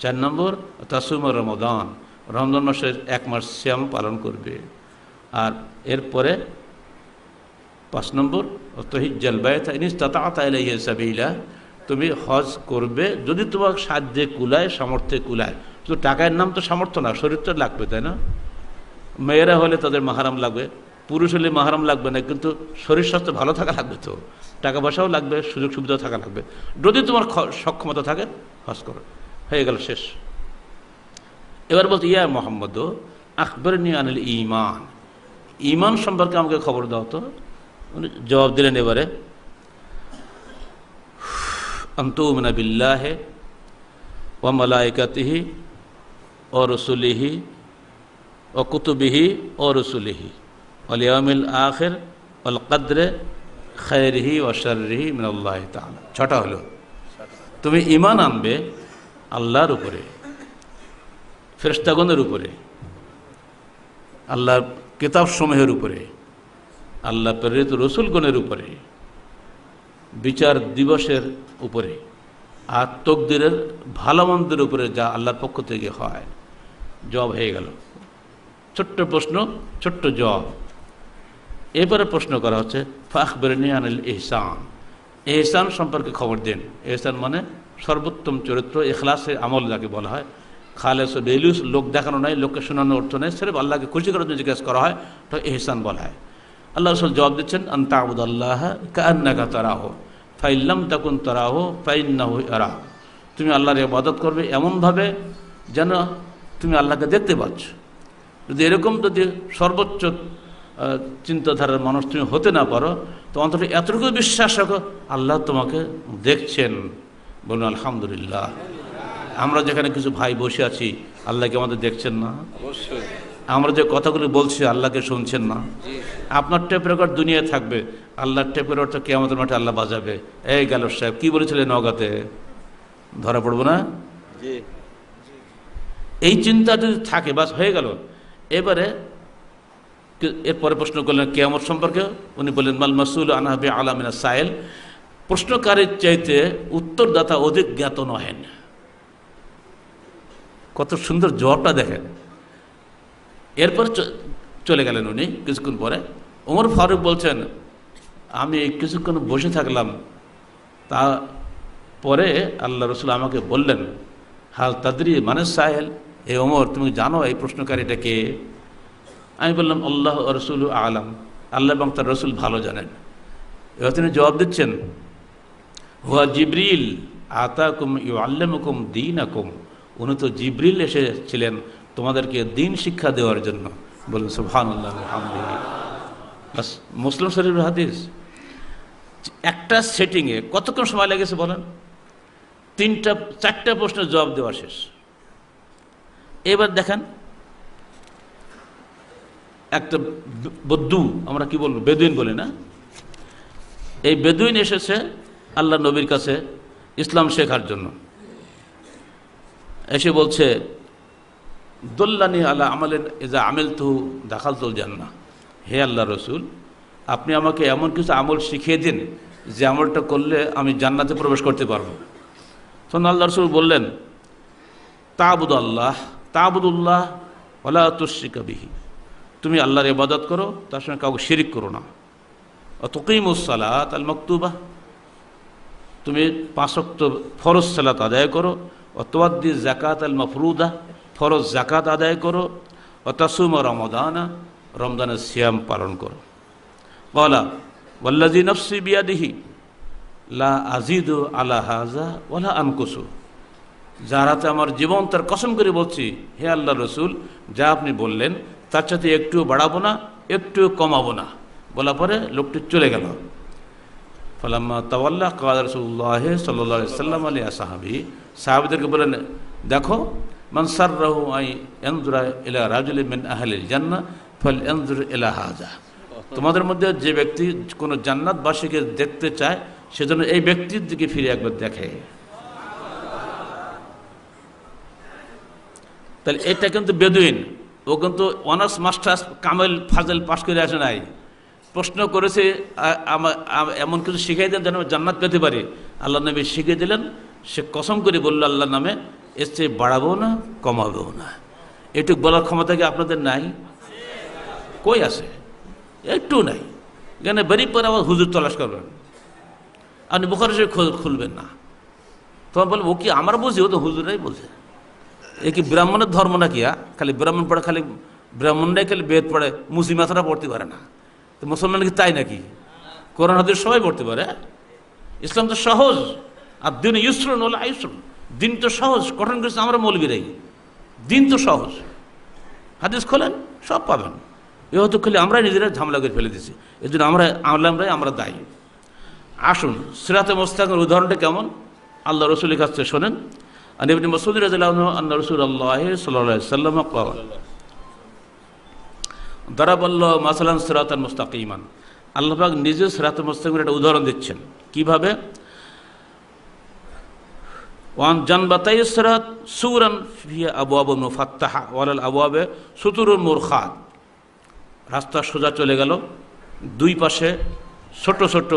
4 নম্বর, তাসুম রমাদান, রমজান মাসের 1 মাস সিয়াম পালন করবে। আর এরপরে 5 নম্বর, তুহিজ্জাল বাইতা ইন ইসতাতা'তা ইলাইহি সাবিলা, তুমি হজ করবে যদি তোমার সাধ্যে কুলায়, সামর্থ্যে কুলায়। শুধু টাকার নাম তো সামর্থ্য না, শরীর তো লাগবে, তাই না? মেয়েরা হলে তাদের মাহারাম লাগবে, পুরুষ হলে মাহারাম লাগবে না, কিন্তু শরীর স্বাস্থ্য ভালো থাকা লাগবে, তো টাকা পয়সাও লাগবে, সুযোগ সুবিধাও থাকা লাগবে। যদি তোমার সক্ষমতা থাকে হজ করো, হয়ে গেল, শেষ। এবার বলতে, ইয়া মুহাম্মদ আখবিরনি আনিল ঈমান, ঈমান সম্পর্কে আমাকে খবর দাও তো। উনি জবাব দিলেন এবারে, আন তু'মিনা বিল্লাহি ওয়া মালাইকাতিহি ওয়া রুসুলিহি ওয়া কুতুবিহি ওয়া রুসুলিহি ওয়াল ইয়াউমিল আখির ওয়াল কদরে খায়রিহি ওয়া শাররিহি মিনাল্লাহি তাআলা। 6টা হলো। তুমি ঈমান আনবে আল্লাহর উপরে, ফেরেশতাগণের উপরে, আল্লাহর কিতাবসমূহের উপরে, আল্লাহ প্রেরিত রসুলগণের উপরে, বিচার দিবসের উপরে, আর তকদিরের ভালো মন্দের উপরে যা আল্লাহর পক্ষ থেকে হয়। জবাব হয়ে গেল। ছোট্ট প্রশ্ন, ছোট্ট জবাব। এবারে প্রশ্ন করা হচ্ছে, ফাখবিরনি আনিল ইহসান, ইহসান সম্পর্কে খবর দিন। ইহসান মানে সর্বোত্তম চরিত্র, ইখলাসের আমল যাকে বলা হয়। খালেস ডেলিউস, লোক দেখানো নাই, লোককে শোনানোর অর্থ নেই, সির্ফ আল্লাহকে খুশি করার জন্য জিজ্ঞাসা করা হয়, তো ইহসান বলা হয়। আল্লাহ রাসূল জবাব দিচ্ছেন, আন তা'বুদাল্লাহ কাআন্নাকা তারাহু ফাইন লাম তাকুন তারাহু ফাইন্নাহু ইয়ারাক, তুমি আল্লাহর ইবাদত করবে এমনভাবে যেন তুমি আল্লাহকে দেখতে পাচ্ছ। যদি এরকম যদি সর্বোচ্চ চিন্তাধারার মানুষ তুমি হতে না পারো, তো অন্তত এতটুকু বিশ্বাস রাখো আল্লাহ তোমাকে দেখছেন। বলুন আলহামদুলিল্লাহ। আমরা যেখানে কিছু ভাই বসে আছি, আল্লাহকে আমাদের দেখছেন না? অবশ্যই। আমরা যে কথাগুলো বলছি আল্লাহকে শুনছেন না? আপনার টেপ রেকর্ড দুনিয়ায় থাকবে, আল্লাহর টেপ রেকর্ডটা কিয়ামতের মাঠে আল্লাহ বাজাবে, এই গেল সাহেব কি বলেছিলেন নওগাঁতে, ধরা পড়বো না? এই চিন্তা যদি থাকে, বাস হয়ে গেল। এবারে এরপরে প্রশ্ন করলেন কিয়ামত সম্পর্কে, উনি বললেন মাল মাসউলু আনহা বিআলাম মিনাস সাইল, প্রশ্নকারীর চাইতে উত্তরদাতা অধিক জ্ঞাত নহেন। কত সুন্দর জবাবটা দেখেন। এরপর চলে গেলেন উনি কিছুক্ষণ পরে। ওমর ফারুক বলছেন, আমি কিছুক্ষণ বসে থাকলাম, তা পরে আল্লাহ রসুল আমাকে বললেন, হাল তাদরি মানে সাহেল, এ ওমর তুমি জানো এই প্রশ্নকারীটা কে? আমি বললাম আল্লাহ রসুল আলাম, আল্লাহ এবং তার রসুল ভালো জানেন। এবার তিনি জবাব দিচ্ছেন, হুয়া জিবরিল আতাকুম ইউআল্লিমুকুম দীনাকুম, উনি তো জিবরিল এসেছিলেন তোমাদেরকে দিন শিক্ষা দেওয়ার জন্য। বলুন সুবহানাল্লাহ আলহামদুলিল্লাহ। বাস মুসলিম শরীফের হাদিস। একটা সেটিংয়ে কতক্ষণ সময় লেগেছে বলেন? 4টা প্রশ্নের জবাব দেওয়া শেষ। এবার দেখেন, একটা বদ্দু, আমরা কি বলবো, বেদুইন বলি না, এই বেদুইন এসেছে আল্লাহ নবীর কাছে ইসলাম শেখার জন্য। এসে বলছে, দোল্লানি আলা আমালেন ইজা আমিলতুহু দাখালতুল জান্নাহ। হে আল্লাহ রসুল, আপনি আমাকে এমন কিছু আমল শিখিয়ে দিন যে আমলটা করলে আমি জান্নাতে প্রবেশ করতে পারবো। তখন আল্লাহ রসুল বললেন, তা'বুদুল্লাহ ওয়ালা তুশরিকা বিহি। তুমি আল্লাহর ইবাদত করো, তার সঙ্গে কাউকে শিরিক করো না। ওয়া তুকিমুস সালাত আল মাকতুবা, তুমি 5 ওয়াক্ত ফরজ সালাত আদায় করো। ওয়া তুআদ্দি যাকাত আল মাফরুদা, ফরজ যাকাত আদায় করো। ওয়া তাসুমা রমাদানা, রমজানের সিয়াম পালন করো। ক্বালা ওয়াল্লাযী নাফসি বিয়াদিহি লা আজিদু আলা হাযা ওয়ালা আনকুসু। যার হাতে আমার জীবন, তার কসম করে বলছি, হে আল্লাহ রসুল, যা আপনি বললেন তার সাথে একটু বাড়াবো না, একটু কমাবো না। বলা পরে লোকটি চলে গেল। ফালাম্মা তাওয়াল্লা ক্বালা রাসূলুল্লাহ সাল্লাল্লাহু আলাইহি ওয়াসাল্লাম আলি আসহাবিহি, সাহাবীদেরকে বলেন, দেখো, মান সাররাহু আই ইয়ানজুরা ইলা রাজুলিন মিন আহলিল জান্নাহ ফালইয়ানজুর ইলা হাযা। তোমাদের মধ্যে যে ব্যক্তি কোনো জান্নাতবাসীকে দেখতে চায়, সেজন্য এই ব্যক্তির দিকে ফিরে একবার দেখে। তাহলে এটা কিন্তু বেদুইন, ও কিন্তু অনার্স মাস্টার্স কামেল ফাজেল পাশ করে আসে নাই। প্রশ্ন করেছে, এমন কিছু শিখিয়ে দেন যেন জান্নাত পেতে পারি। আল্লাহ নবী শিখিয়ে দিলেন। সে কসম করে বলল আল্লাহর নামে, এর চেয়ে বাড়াবো না, কমাবেও না। এটুক বলার ক্ষমতা কি আপনাদের নাই? কই আছে? একটু নাই। এখানে বেরিয়ে পরে আবার হুজুর তলাশ করবেন, আপনি বুখারী শরীফ খুলবেন না। তোমার বলবো, ও কি আমরা বুঝি, ও তো হুজুরাই বোঝে। এ কি ব্রাহ্মণের ধর্ম নাকি? খালি ব্রাহ্মণ পড়ে, খালি ব্রাহ্মণরাই খালি বেদ পড়ে, মুসলিমাতরা পড়তে পারে না। তো মুসলমান কি তাই নাকি? কোরআন হাদিস সবাই পড়তে পারে। ইসলাম তো সহজ। আর দিন ইউসরুন ওয়ালা ইউসরুন, দিন তো সহজ, কঠিন করেছে আমরা মৌলবীরাই। দিন তো সহজ, হাদিস খোলেন সব পাবেন। এ হয়তো খালি আমরাই নিজেরা ঝামেলা করে ফেলে দিয়েছি। এই জন্য আমরা দায়ী। আসুন, সিরাতে মুস্তাকিমের উদাহরণটা কেমন আল্লাহ রসুলের কাছে শোনেন। আর ইবনে মাসউদ রাদিয়াল্লাহু আনহু আন্না রাসূলুল্লাহ সাল্লাল্লাহু আলাইহি ওয়াসাল্লাম ক্বাল দারাবাল্লাহু মাসালান সিরাতান মুস্তাকিমান। আল্লাহ পাক নিজে সিরাতুল মুস্তাকিমের একটা উদাহরণ দিচ্ছেন। কিভাবে? ওয়ান জানবাতাই সিরাত সুরান ফিহা আবওয়াবুন মুফাত্তাহা ওয়ালাল আবওয়াবে সুতুরুন মুরখাত। রাস্তা সোজা চলে গেল, দুই পাশে ছোট ছোট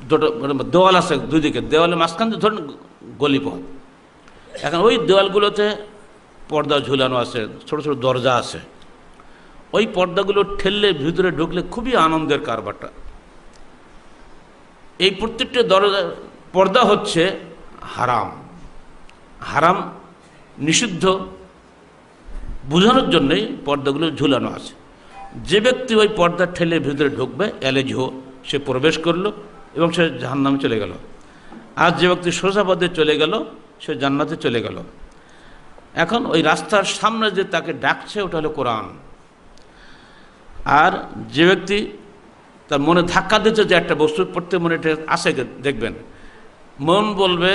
দুটো দেওয়াল আছে, দুই দিকে দেওয়ালের মাঝখানে ধরুন গলিপথ। এখন ওই দেওয়ালগুলোতে পর্দা ঝুলানো আছে, ছোট ছোট দরজা আছে। ওই পর্দাগুলো ঠেললে ভিতরে ঢুকলে খুবই আনন্দের কারবারটা। এই প্রত্যেকটা দরজা পর্দা হচ্ছে হারাম, হারাম নিষিদ্ধ বোঝানোর জন্যই পর্দাগুলো ঝুলানো আছে। যে ব্যক্তি ওই পর্দা ঠেলে ভিতরে ঢুকবে, এলেজো, সে প্রবেশ করলো এবং সে জাহান্নামে চলে গেল। আর যে ব্যক্তি সোজা পথে চলে গেল, সে জান্নাতে চলে গেল। এখন ওই রাস্তার সামনে যে তাকে ডাকছে, ওটা হলো কোরআন। আর যে ব্যক্তি তার মনে ধাক্কা দিচ্ছে যে একটা বস্তু পড়তে মনে আসে, দেখবেন মন বলবে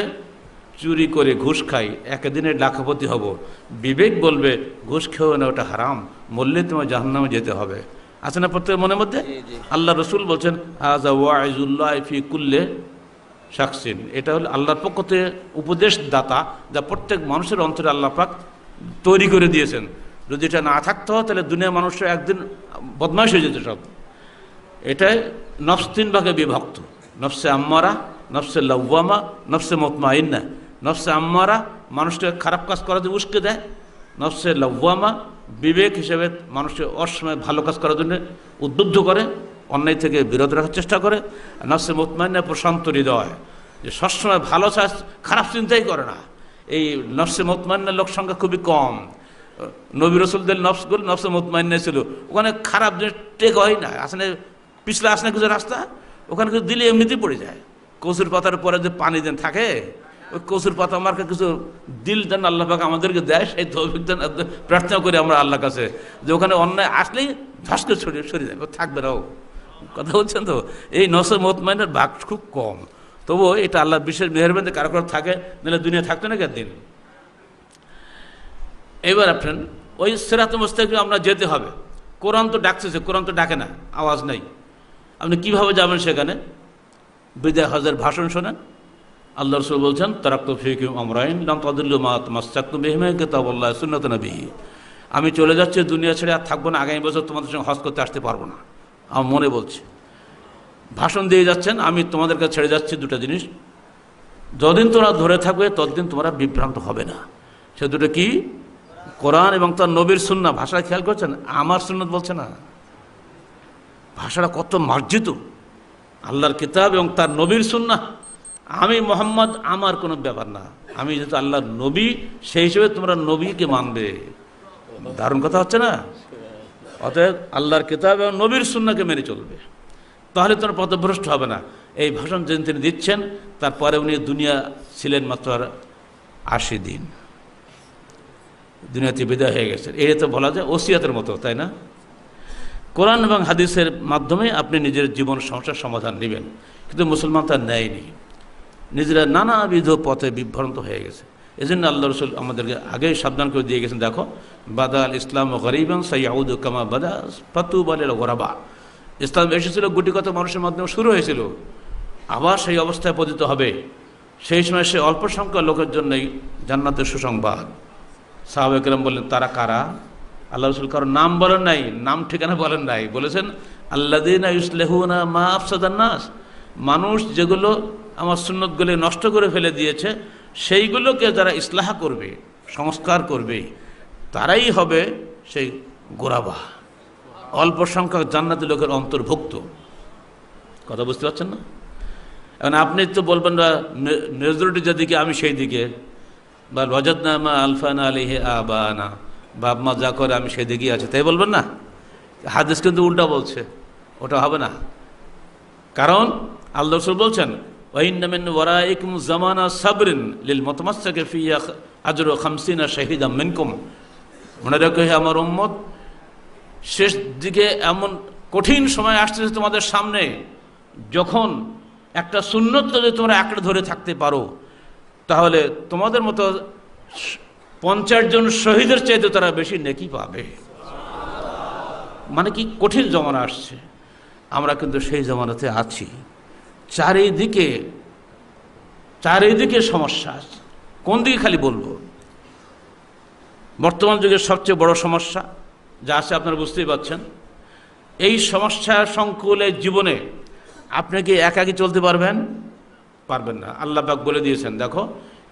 চুরি করে ঘুষ খাই, একদিনে লাখপতি হব। বিবেক বলবে ঘুষ খেও না, ওটা হারাম, মরলে তোমার জাহান্নামে যেতে হবে। আছে না প্রত্যেক মনের মধ্যে? আল্লাহ রসুল বলছেন হাযা ওয়াইজুল্লাহ ফি কুল্লি শাখসিন। এটা হলো আল্লাহর পক্ষ থেকে উপদেশ দাতা, যা প্রত্যেক মানুষের অন্তরে আল্লাহ পাক তৈরি করে দিয়েছেন। যদি এটা না থাকতে হয় তাহলে দুনিয়ার মানুষরা একদিন বদমাশ হয়ে যেত সব। এটাই নফস 3 ভাগে বিভক্ত: নফসে আম্মারা, নফসে লাওয়ামা, নফসে মুতমাইন্না। নফসে আম্মারা মানুষটাকে খারাপ কাজ করার জন্য উস্কে দেয়। নফসে লাওয়ামা বিবেক হিসেবে মানুষকে অসময় ভালো কাজ করার জন্য উদ্বুদ্ধ করে, অন্যায় থেকে বিরত রাখার চেষ্টা করে। নফসে মুতমাইন্না প্রশান্ত হৃদয়, যে সবসময় ভালো চাষ, খারাপ চিন্তাই করে না। এই নফসে মুতমাইন্নার লোক সংখ্যা খুবই কম। নবী রাসূলদের নফসগুলো নফসে মুতমাইন্না ছিল, ওখানে খারাপ জিনিস টেক হয় না। আসলে পিছলে আসলে কিছু রাস্তা, ওখানে কিছু দিলে এমনিতেই পড়ে যায়। কচুর পাতার পরে যে পানি দেন থাকে, ওই কচুর পাতা মার্কা কিছু দিল যেন আল্লাহ পাক আমাদেরকে দেয়, সেই তৌফিক যেন প্রার্থনা করি আমরা আল্লাহর কাছে, যে ওখানে অন্যায় আসলেই ঝাঁসকে সরিয়ে যাবে, থাকবে না। কথা বলছেন তো, এই নসর মুতমাইনের ভাগ খুব কম, তবুও এটা আল্লাহর বিশেষ মেহেরবানি কারো কারো থাকে, নাহলে দুনিয়া থাকতো না একদিন। এবার আপনার ওই সিরাতুল মুস্তাকিম আমরা যেতে হবে। কোরআন তো ডাকতেছে, কোরআন তো ডাকে না, আওয়াজ নেই। আপনি কিভাবে যাবেন সেখানে? বিদায় হজের ভাষণ শোনেন। আল্লাহ রাসূল বলছেন, তারাকতু ফীকুম আমরাইন লাম তাদিল্লু মা তামাসসাকতুম বিহিমা কিতাবুল্লাহ সুন্নাতুন নবী। আমি চলে যাচ্ছি দুনিয়া ছেড়ে, আর থাকবো না, আগামী বছর তোমাদের সঙ্গে হজ করতে আসতে পারবো না। আমার মনে বলছে, ভাষণ দিয়ে যাচ্ছেন, আমি তোমাদের কাছে ছেড়ে যাচ্ছি দুটো জিনিস, যতদিন তোমরা ধরে থাকবে ততদিন তোমরা বিভ্রান্ত হবে না। সে দুটো কি? কোরআন এবং তার নবীর সুন্নাহ। ভাষা খেয়াল করছেন, আমার সুন্নাত বলছে না। ভাষাটা কত মার্জিত! আল্লাহর কিতাব এবং তার নবীর সুন্নাহ। আমি মোহাম্মদ, আমার কোনো ব্যাপার না, আমি যেহেতু আল্লাহর নবী, সেই হিসেবে তোমরা নবীকে মানবে। দারুণ কথা হচ্ছে না? অতএব আল্লাহর কিতাব এবং নবীর সুন্নাহকে মেনে চলবে, তাহলে তোমরা পথভ্রষ্ট হবে না। এই ভাষণ যেদিন তিনি দিচ্ছেন, তারপরে উনি দুনিয়া ছিলেন মাত্র 80 দিন, দুনিয়াতে বিদায় হয়ে গেছেন। এটা তো বলা যায় ওসিয়াতের মতো, তাই না? কোরআন এবং হাদিসের মাধ্যমে আপনি নিজের জীবন সমস্যার সমাধান নেবেন, কিন্তু মুসলমান তা নেয়নি। নিজেরা নানাবিধ পথে বিভ্রান্ত হয়ে গেছে। এই জন্য আল্লাহ রসুল আমাদেরকে আগেই সাবধান করে দিয়ে গেছেন, দেখো, বাদা আল ইসলাম গরিবান সাইয়াউদু কামা বাদা ফাতুবা লিল গোরাবা। ইসলাম এসেছিল গুটিকত মানুষের মাধ্যমে শুরু হয়েছিল, আবার সেই অবস্থায় পতিত হবে। সেই সময় সে অল্প সংখ্যক লোকের জন্যই জান্নাতের সুসংবাদ। সাহাবা কেরাম বললেন, তারা কারা? আল্লাহ রসুল কারো নাম বলেন নাই, নাম ঠিকানা বলেন নাই, বলেছেন আল্লাযীনা ইউসলিহুনা মা আফসাদান নাস। মানুষ যেগুলো আমার সুন্নতগুলো নষ্ট করে ফেলে দিয়েছে, সেইগুলোকে যারা ইসলাহ করবে, সংস্কার করবে, তারাই হবে সেই গোরাবা, অল্প সংখ্যক জান্নাতি লোকের অন্তর্ভুক্ত। কথা বুঝতে পারছেন না? এখন আপনি তো বলবেন না মেজরিটি যেদিকে আমি সেই দিকে, বা ওয়াজাদনা মা আলফানা আলাইহি আবানা, বাপ মা যা করে আমি সেই দিকেই আছি, তাই বলবেন না? হাদিস কিন্তু উল্টা বলছে, ওটা হবে না। কারণ আল্লাহ রাসূল বলছেন, ওয়াইন্না মিন ওয়ারাইকুম জামানা সাবরিন লিল মুতামাসসিকি ফিয়া আজরু 50 শাহীদাম মিনকুম। মনে রাখো হে আমার উম্মত, শেষ দিকে এমন কঠিন সময় আসতেছে তোমাদের সামনে, যখন একটা সুন্নত যদি তোমরা আঁকড়ে ধরে থাকতে পারো, তাহলে তোমাদের মতো 50 জন শহীদের চাইতে তারা বেশি নেকি পাবে। মানে কি কঠিন জমানা আসছে, আমরা কিন্তু সেই জমানাতে আছি। চারিদিকে সমস্যা আছে। কোন দিকে খালি বলবো? বর্তমান যুগের সবচেয়ে বড় সমস্যা যা আছে আপনারা বুঝতেই পারছেন। এই সমস্যা সংকুলে জীবনে আপনি কি একাকী চলতে পারবেন? পারবেন না। আল্লাহ পাক বলে দিয়েছেন, দেখো,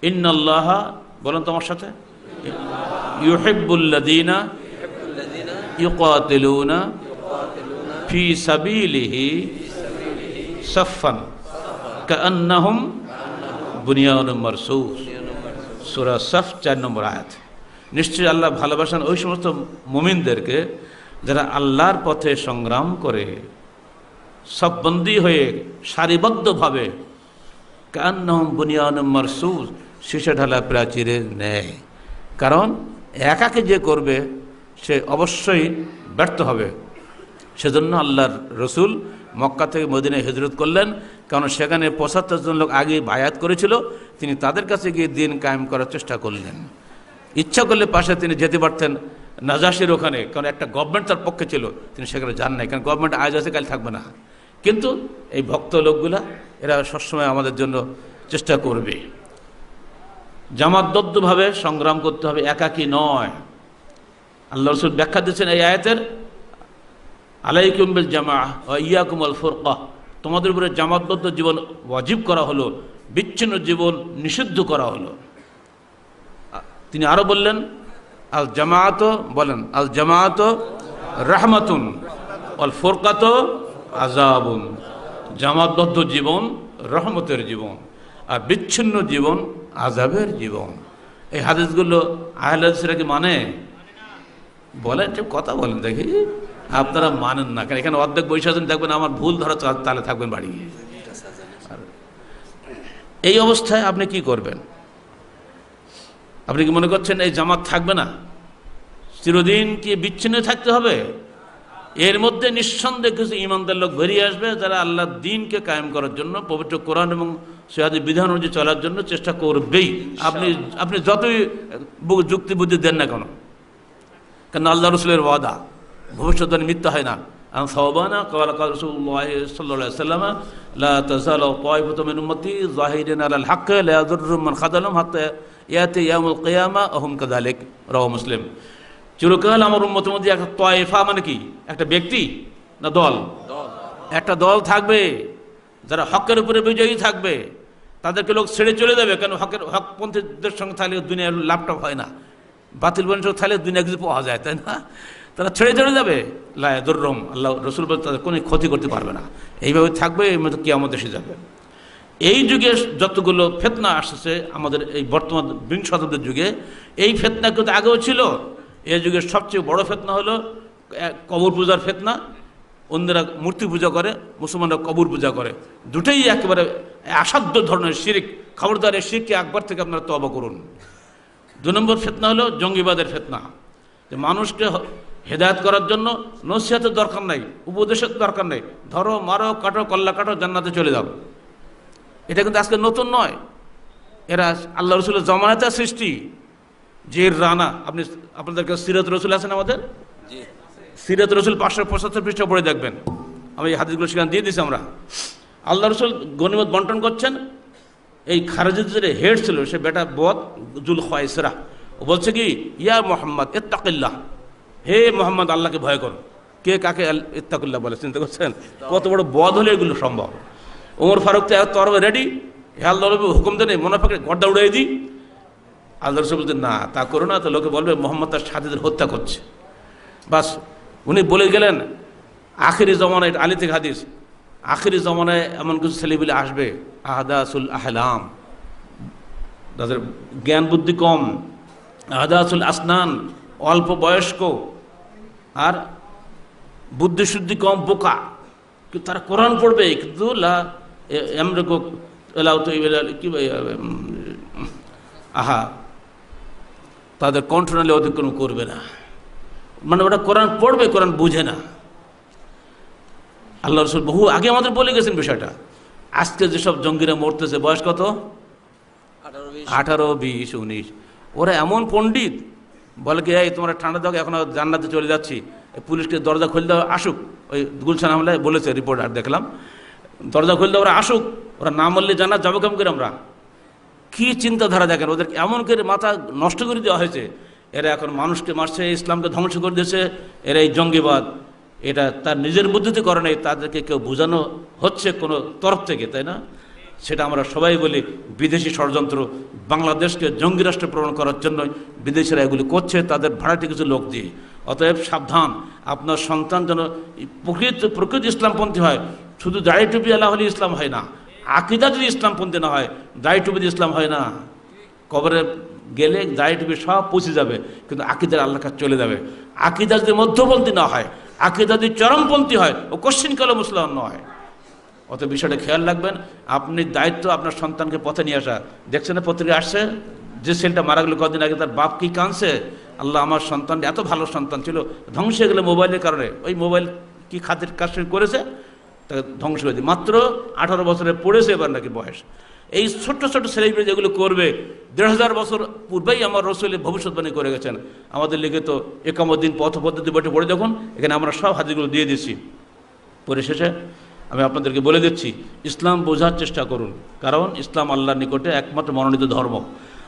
ইন্নাল্লাহ, বলেন তোমার সাথে, ইউহিব্বুল্লাযীনা ইউকাতিলুনা ফি সাবিলিহি সাফফান কাআন্নাহুম বুনিয়ানুম মারসুস। সূরা সাফ 4 নম্বর আয়াত। নিশ্চয়ই আল্লাহ ভালোবাসেন ওই সমস্ত মুমিনদেরকে যারা আল্লাহর পথে সংগ্রাম করে, সববন্দী হয়ে সারিবদ্ধভাবে, কাআন্নাহুম বুনিয়ানুম মারসুস, শীষে ঢালা প্রাচীরের ন্যায়। কারণ একাকে যে করবে সে অবশ্যই ব্যর্থ হবে। সেজন্য আল্লাহর রসুল মক্কা থেকে মদিনায় হিজরত করলেন, কারণ সেখানে 75 জন লোক আগে বায়াত করেছিল। তিনি তাদের কাছে গিয়ে দিন কায়েম করার চেষ্টা করলেন। ইচ্ছা করলে পাশে তিনি যেতে পারতেন নাজাশির ওখানে, কারণ একটা গভর্নমেন্ট তার পক্ষে ছিল, তিনি সেখানে যান নাই, কারণ গভর্নমেন্ট আজ আছে কাল থাকবে না। কিন্তু এই ভক্ত লোকগুলা এরা সবসময় আমাদের জন্য চেষ্টা করবে। জামাতবদ্ধভাবে সংগ্রাম করতে হবে, একাকী নয়। আল্লাহ রাসূল ব্যাখ্যা দিচ্ছেন এই আয়াতের, আলাইকুম বিল জামাআহ ওয়া ইয়াকুম আল ফুরকা। তোমাদের উপরে জামাতবদ্ধ জীবন ওয়াজিব করা হলো, বিচ্ছিন্ন জীবন নিষিদ্ধ করা হলো। তিনি আরো বললেন, আল জামাআত, বলেন আল জামাআত রাহমাতুন ওয়াল ফুরকাত আযাবুন। জামাতবদ্ধ জীবন রহমতের জীবন, আর বিচ্ছিন্ন জীবন আযাবের জীবন। এই হাদিসগুলো আহলে হাদিসরা কি মানে? বলেন, ঠিক কথা বলেন দেখি। আপনারা মানেন না, কারণ এখানে অর্ধেক বৈশাখ দেখবেন আমার ভুল ধরা তালে থাকবেন বাড়ি। এই অবস্থায় আপনি কি করবেন? আপনি কি মনে করছেন এই জামাত থাকবে না? চিরদিন কি বিচ্ছিন্ন থাকতে হবে? এর মধ্যে নিঃসন্দেহে কিছু ইমানদার লোক বেরিয়ে আসবে যারা আল্লাহর দ্বীনকে কায়েম করার জন্য, পবিত্র কোরআন এবং সহিহ বিধান অনুযায়ী চলার জন্য চেষ্টা করবেই। আপনি যতই যুক্তি বুদ্ধি দেন না কেন, কারণ আল্লাহ রসুলের ওয়াদা, ভবিষ্যৎবাণী মিথ্যা হয় না। সাওবানা ক্বালা রাসূলুল্লাহ সাল্লাল্লাহু আলাইহি ওয়াসাল্লাম লা তাযালু তায়ফাতুম মিন উম্মতি যাহিরিনা আলাল হক লা ইয়াদুররুহুম মান খাযালাহুম হাত্তা ইয়াতি ইয়াউমুল কিয়ামা ওয়া হুম কাযালিক, রাওয়াহু মুসলিম। চিরকাল আমার উম্মতের মধ্যে একটা তয়ফা মানে কি? একটা ব্যক্তি না দল? একটা দল থাকবে যারা হকের উপরে বিজয়ী থাকবে। তাদেরকে লোক ছেড়ে চলে যাবে, কেন হকপন্থীদের সঙ্গে থাকলে দুনিয়ার ল্যাপটপ হয় না, বাতিল বংশ থাকলে দুনিয়া কিছু পাওয়া যায়, তাই না? তারা ছেড়ে চলে যাবে, লা ইয়াদুররুহুম, আল্লাহ রসুল বলে তাদের কোনো ক্ষতি করতে পারবে না। এইভাবে থাকবে, এই মতো কিয়ামত এসে যাবে। এই যুগে যতগুলো ফিতনা আসছে আমাদের এই বর্তমান বিংশ শতাব্দীর যুগে, এই ফিতনা কিন্তু আগেও ছিল। এই যুগের সবচেয়ে বড় ফিতনা হলো কবর পূজার ফিতনা। অন্যরা মূর্তি পূজা করে, মুসলমানরা কবর পূজা করে। দুটোই একেবারে অসাধ্য ধরনের শিরক। খবরদার, এই শিরকে আকবার থেকে আপনারা তওবা করুন। 2 নম্বর ফিতনা হলো জঙ্গিবাদের ফিতনা, যে মানুষকে হেদায়েত করার জন্য নসিহতের দরকার নাই, উপদেশের দরকার নেই, ধরো মারো কাটো কল্লা কাটো জান্নাতে চলে যাও। এটা কিন্তু আজকে নতুন নয়, এরা আল্লাহ রসুলের জমানাতে সৃষ্টি। যে রানা, আপনাদের কাছে সিরাত রসুল আছেন? আমাদের সিরাত রসুল 575 পৃষ্ঠা পড়ে দেখবেন। আমি এই হাদিসগুলো সেখানে দিয়ে দিয়েছি। আমরা আল্লাহ রসুল গনিমত বন্টন করছেন। এই খারেজিদের হেড ছিল, সে বেটা বদ জুল খোয়াইসরা। ও বলছে কি, ইয়া মোহাম্মদ ইত্তাকিল্লাহ, হে মোহাম্মদ আল্লাহকে ভয় করো। কে কাকে ইত্তাকিল্লাহ বলে চিন্তা করছেন? কত বড় বদ হলে এগুলো সম্ভব। ওমর ফারুক তো তরবে রেডি, হে আল্লাহ নবী হুকুম দেন মুনাফিককে গর্দা উড়িয়ে দিই। আল্লাহ রসুল বলতেন না, তা করো না, তো লোকে বলবে মোহাম্মদ তার সাথীদের হত্যা করছে। বাস উনি বলে গেলেন আখিরি জমানায়, এটা আলী থেকে হাদিস, আখিরি জমানায় এমন কিছু ছেলেপিলে আসবে, আহদাসুল আহলাম, তাদের জ্ঞান বুদ্ধি কম, আহদাসুল আসনান, অল্প বয়স্ক, আর বুদ্ধিশুদ্ধি কম, বোকা। কিন্তু তারা কোরআন পড়বে, কিন্তু তাদের কণ্ঠনালী অতিক্রম করবে না। মানে ওটা কোরআন পড়বে, কোরআন বুঝে না। আল্লাহ রসুল বহু আগে আমাদের বলে গেছেন বিষয়টা। আজকে যেসব জঙ্গিরা মরতেছে, বয়স কত? 18, 20, 19। ওরা এমন পণ্ডিত, বলে কি এই তোমরা ঠান্ডা দাও, এখন জান্নাতে চলে যাচ্ছি, পুলিশকে দরজা খুলে দাও, আসুক। ওই গুলশান হামলায় বলেছে রিপোর্ট, আর দেখলাম, দরজা খুলে দাও, ওরা আসুক, ওরা না মরলে জান্নাত যাবো কেমন করে আমরা? কী চিন্তাধারা দেখেন ওদের, এমন করে মাথা নষ্ট করে দেওয়া হয়েছে। এরা এখন মানুষকে মারছে, ইসলামকে ধ্বংস করে দিয়েছে। এরা এই জঙ্গিবাদ, এটা তার নিজের বুদ্ধিতে করে নেই, তাদেরকে কেউ বোঝানো হচ্ছে কোনো তরফ থেকে, তাই না? সেটা আমরা সবাই বলি বিদেশি ষড়যন্ত্র। বাংলাদেশকে জঙ্গি রাষ্ট্রে প্রমাণ করার জন্য বিদেশিরা এগুলি করছে, তাদের ভাড়াটি কিছু লোক দিয়ে। অতএব সাবধান, আপনার সন্তান যেন প্রকৃত ইসলামপন্থী হয়। শুধু দাড়ি টুপি আলা হলে ইসলাম হয় না, আকিদা যদি ইসলামপন্থী না হয়, দাড়ি টুপি দিয়ে ইসলাম হয় না। কবরে গেলে দাড়ি টুপি সব পচে যাবে, কিন্তু আকিদার আল্লাহর কাছে চলে যাবে। আকিদা যদি মধ্যপন্থী না হয়, আকিদা যদি চরমপন্থী হয়, ও কোশ্চিনকালে মুসলমান নয়। অত বিষয়টা খেয়াল রাখবেন। আপনি দায়িত্ব আপনার সন্তানকে পথে নিয়ে আসা। দেখছেন না পত্রিকা আসছে, যে ছেলেটা মারা গেল কদিন আগে, তার বাপ কি কাঁদছে, আল্লাহ আমার সন্তান এত ভালো সন্তান ছিল, ধ্বংস হয়ে গেলে মোবাইলের কারণে। ওই মোবাইল কি খাতের কাজ করেছে, তাকে ধ্বংস করে দিই। মাত্র 18 বছরে পড়েছে এবার নাকি বয়স। এই ছোট্ট ছোট্ট ছেলেমেয়ে যেগুলো করবে, 1500 বছর পূর্বেই আমার রসুল ভবিষ্যৎবাণী করে গেছেন। আমাদের লিখিত একামুদ্দিন পথ পদ্ধতি বইটি পড়ে দেখুন, এখানে আমরা সব হাদিসগুলো দিয়ে দিচ্ছি। পরিশেষে আমি আপনাদেরকে বলে দিচ্ছি, ইসলাম বোঝার চেষ্টা করুন, কারণ ইসলাম আল্লাহর নিকটে একমাত্র মনোনীত ধর্ম।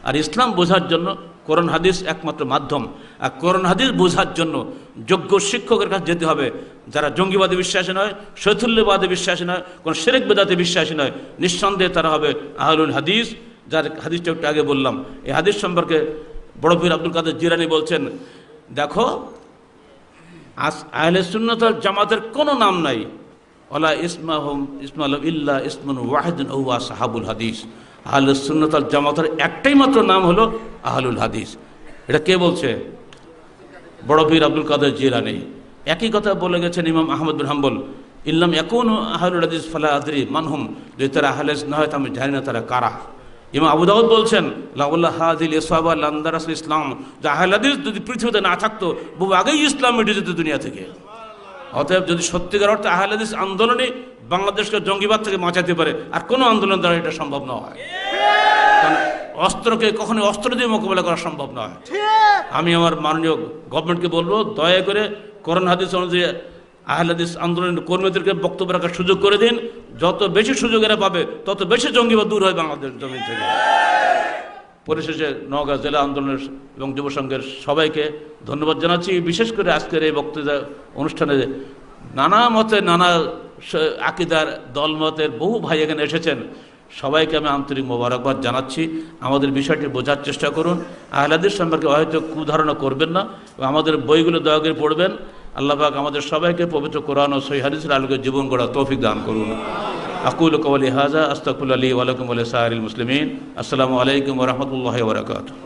আর ইসলাম বোঝার জন্য কোরআন হাদিস একমাত্র মাধ্যম। আর কোরআন হাদিস বোঝার জন্য যোগ্য শিক্ষকের কাছে যেতে হবে, যারা জঙ্গিবাদে বিশ্বাসী নয়, শৈথুল্যবাদে বিশ্বাসী নয়, কোনো শিরক বেদাতে বিশ্বাসী নয়। নিঃসন্দেহে তারা হবে আহলুল হাদিস, যার হাদিসটা একটু আগে বললাম। এই হাদিস সম্পর্কে বড় পীর আব্দুল কাদের জিলানী বলছেন, দেখো আহলে সুন্নাত ওয়াল জামাতের কোনো নাম নাই, ওয়ালা ইসমাহুম ইসমাহুম ইল্লা ইসমুন ওয়াহিদুন ওয়া সাহাবুল হাদিস। আহলে সুন্নাত ওয়াল জামাতের একটাই মাত্র নাম হলো আহলুল হাদিস। এটা কে বলছে? বড় পীর আব্দুল কাদের জিলানী। একই কথা বলে গেছেন ইমাম আহমদ বিন হাম্বল। ইল্লাম এখন আহলুল হাদিস ফালা আদরি মানহুম, যদি তারা আহলে হাদিস না হয় তো আমি জানি না তারা কারা। ইমাম আবু দাউদ বলছেন লাউল্লাহ হাযিল ইসওয়াবা লানদারাসুল ইসলাম, যে আহলে হাদিস যদি পৃথিবীতে না থাকতো বহু আগেই ইসলাম মিটে যেত দুনিয়া থেকে। অতএব যদি সত্যিকার অর্থে আহলে হাদিস আন্দোলনই বাংলাদেশকে জঙ্গিবাদ থেকে বাঁচাতে পারে, আর কোনো আন্দোলন দ্বারা এটা সম্ভব নয়। কারণ অস্ত্রকে কখনো অস্ত্র দিয়ে মোকাবেলা করা সম্ভব নয়। আমি আমার মাননীয় গভর্নমেন্টকে বলবো, দয়া করে কোরআন হাদিস অনুযায়ী আহলে হাদিস আন্দোলনের কর্মীদেরকে বক্তব্য রাখার সুযোগ করে দিন। যত বেশি সুযোগ এরা পাবে তত বেশি জঙ্গিবাদ দূর হয় বাংলাদেশ জমি থেকে। পরিশেষে নওগাঁ জেলা আন্দোলনের এবং যুব সংঘের সবাইকে ধন্যবাদ জানাচ্ছি। বিশেষ করে আজকের এই বক্তৃতা অনুষ্ঠানে নানা মতে নানা আকিদার দলমতের বহু ভাই এখানে এসেছেন, সবাইকে আমি আন্তরিক মোবারকবাদ জানাচ্ছি। আমাদের বিষয়টি বোঝার চেষ্টা করুন, আহলে হাদিস সম্পর্কে হয়তো কুধারণা করবেন না, আমাদের বইগুলো দয়া করে পড়বেন। আল্লাহ পাক আমাদের সবাইকে পবিত্র কোরআন ও সহিহ হাদিসের আলোকে জীবন গড়া তৌফিক দান করুন। আকুলু কওলি হাযা আস্তাগফিরুল্লাহ লি ওয়া লাকুম ওয়া লিসাইরিল মুসলিমিন। আসসালামু আলাইকুম ওয়া রাহমাতুল্লাহি ওয়া বারাকাতুহু।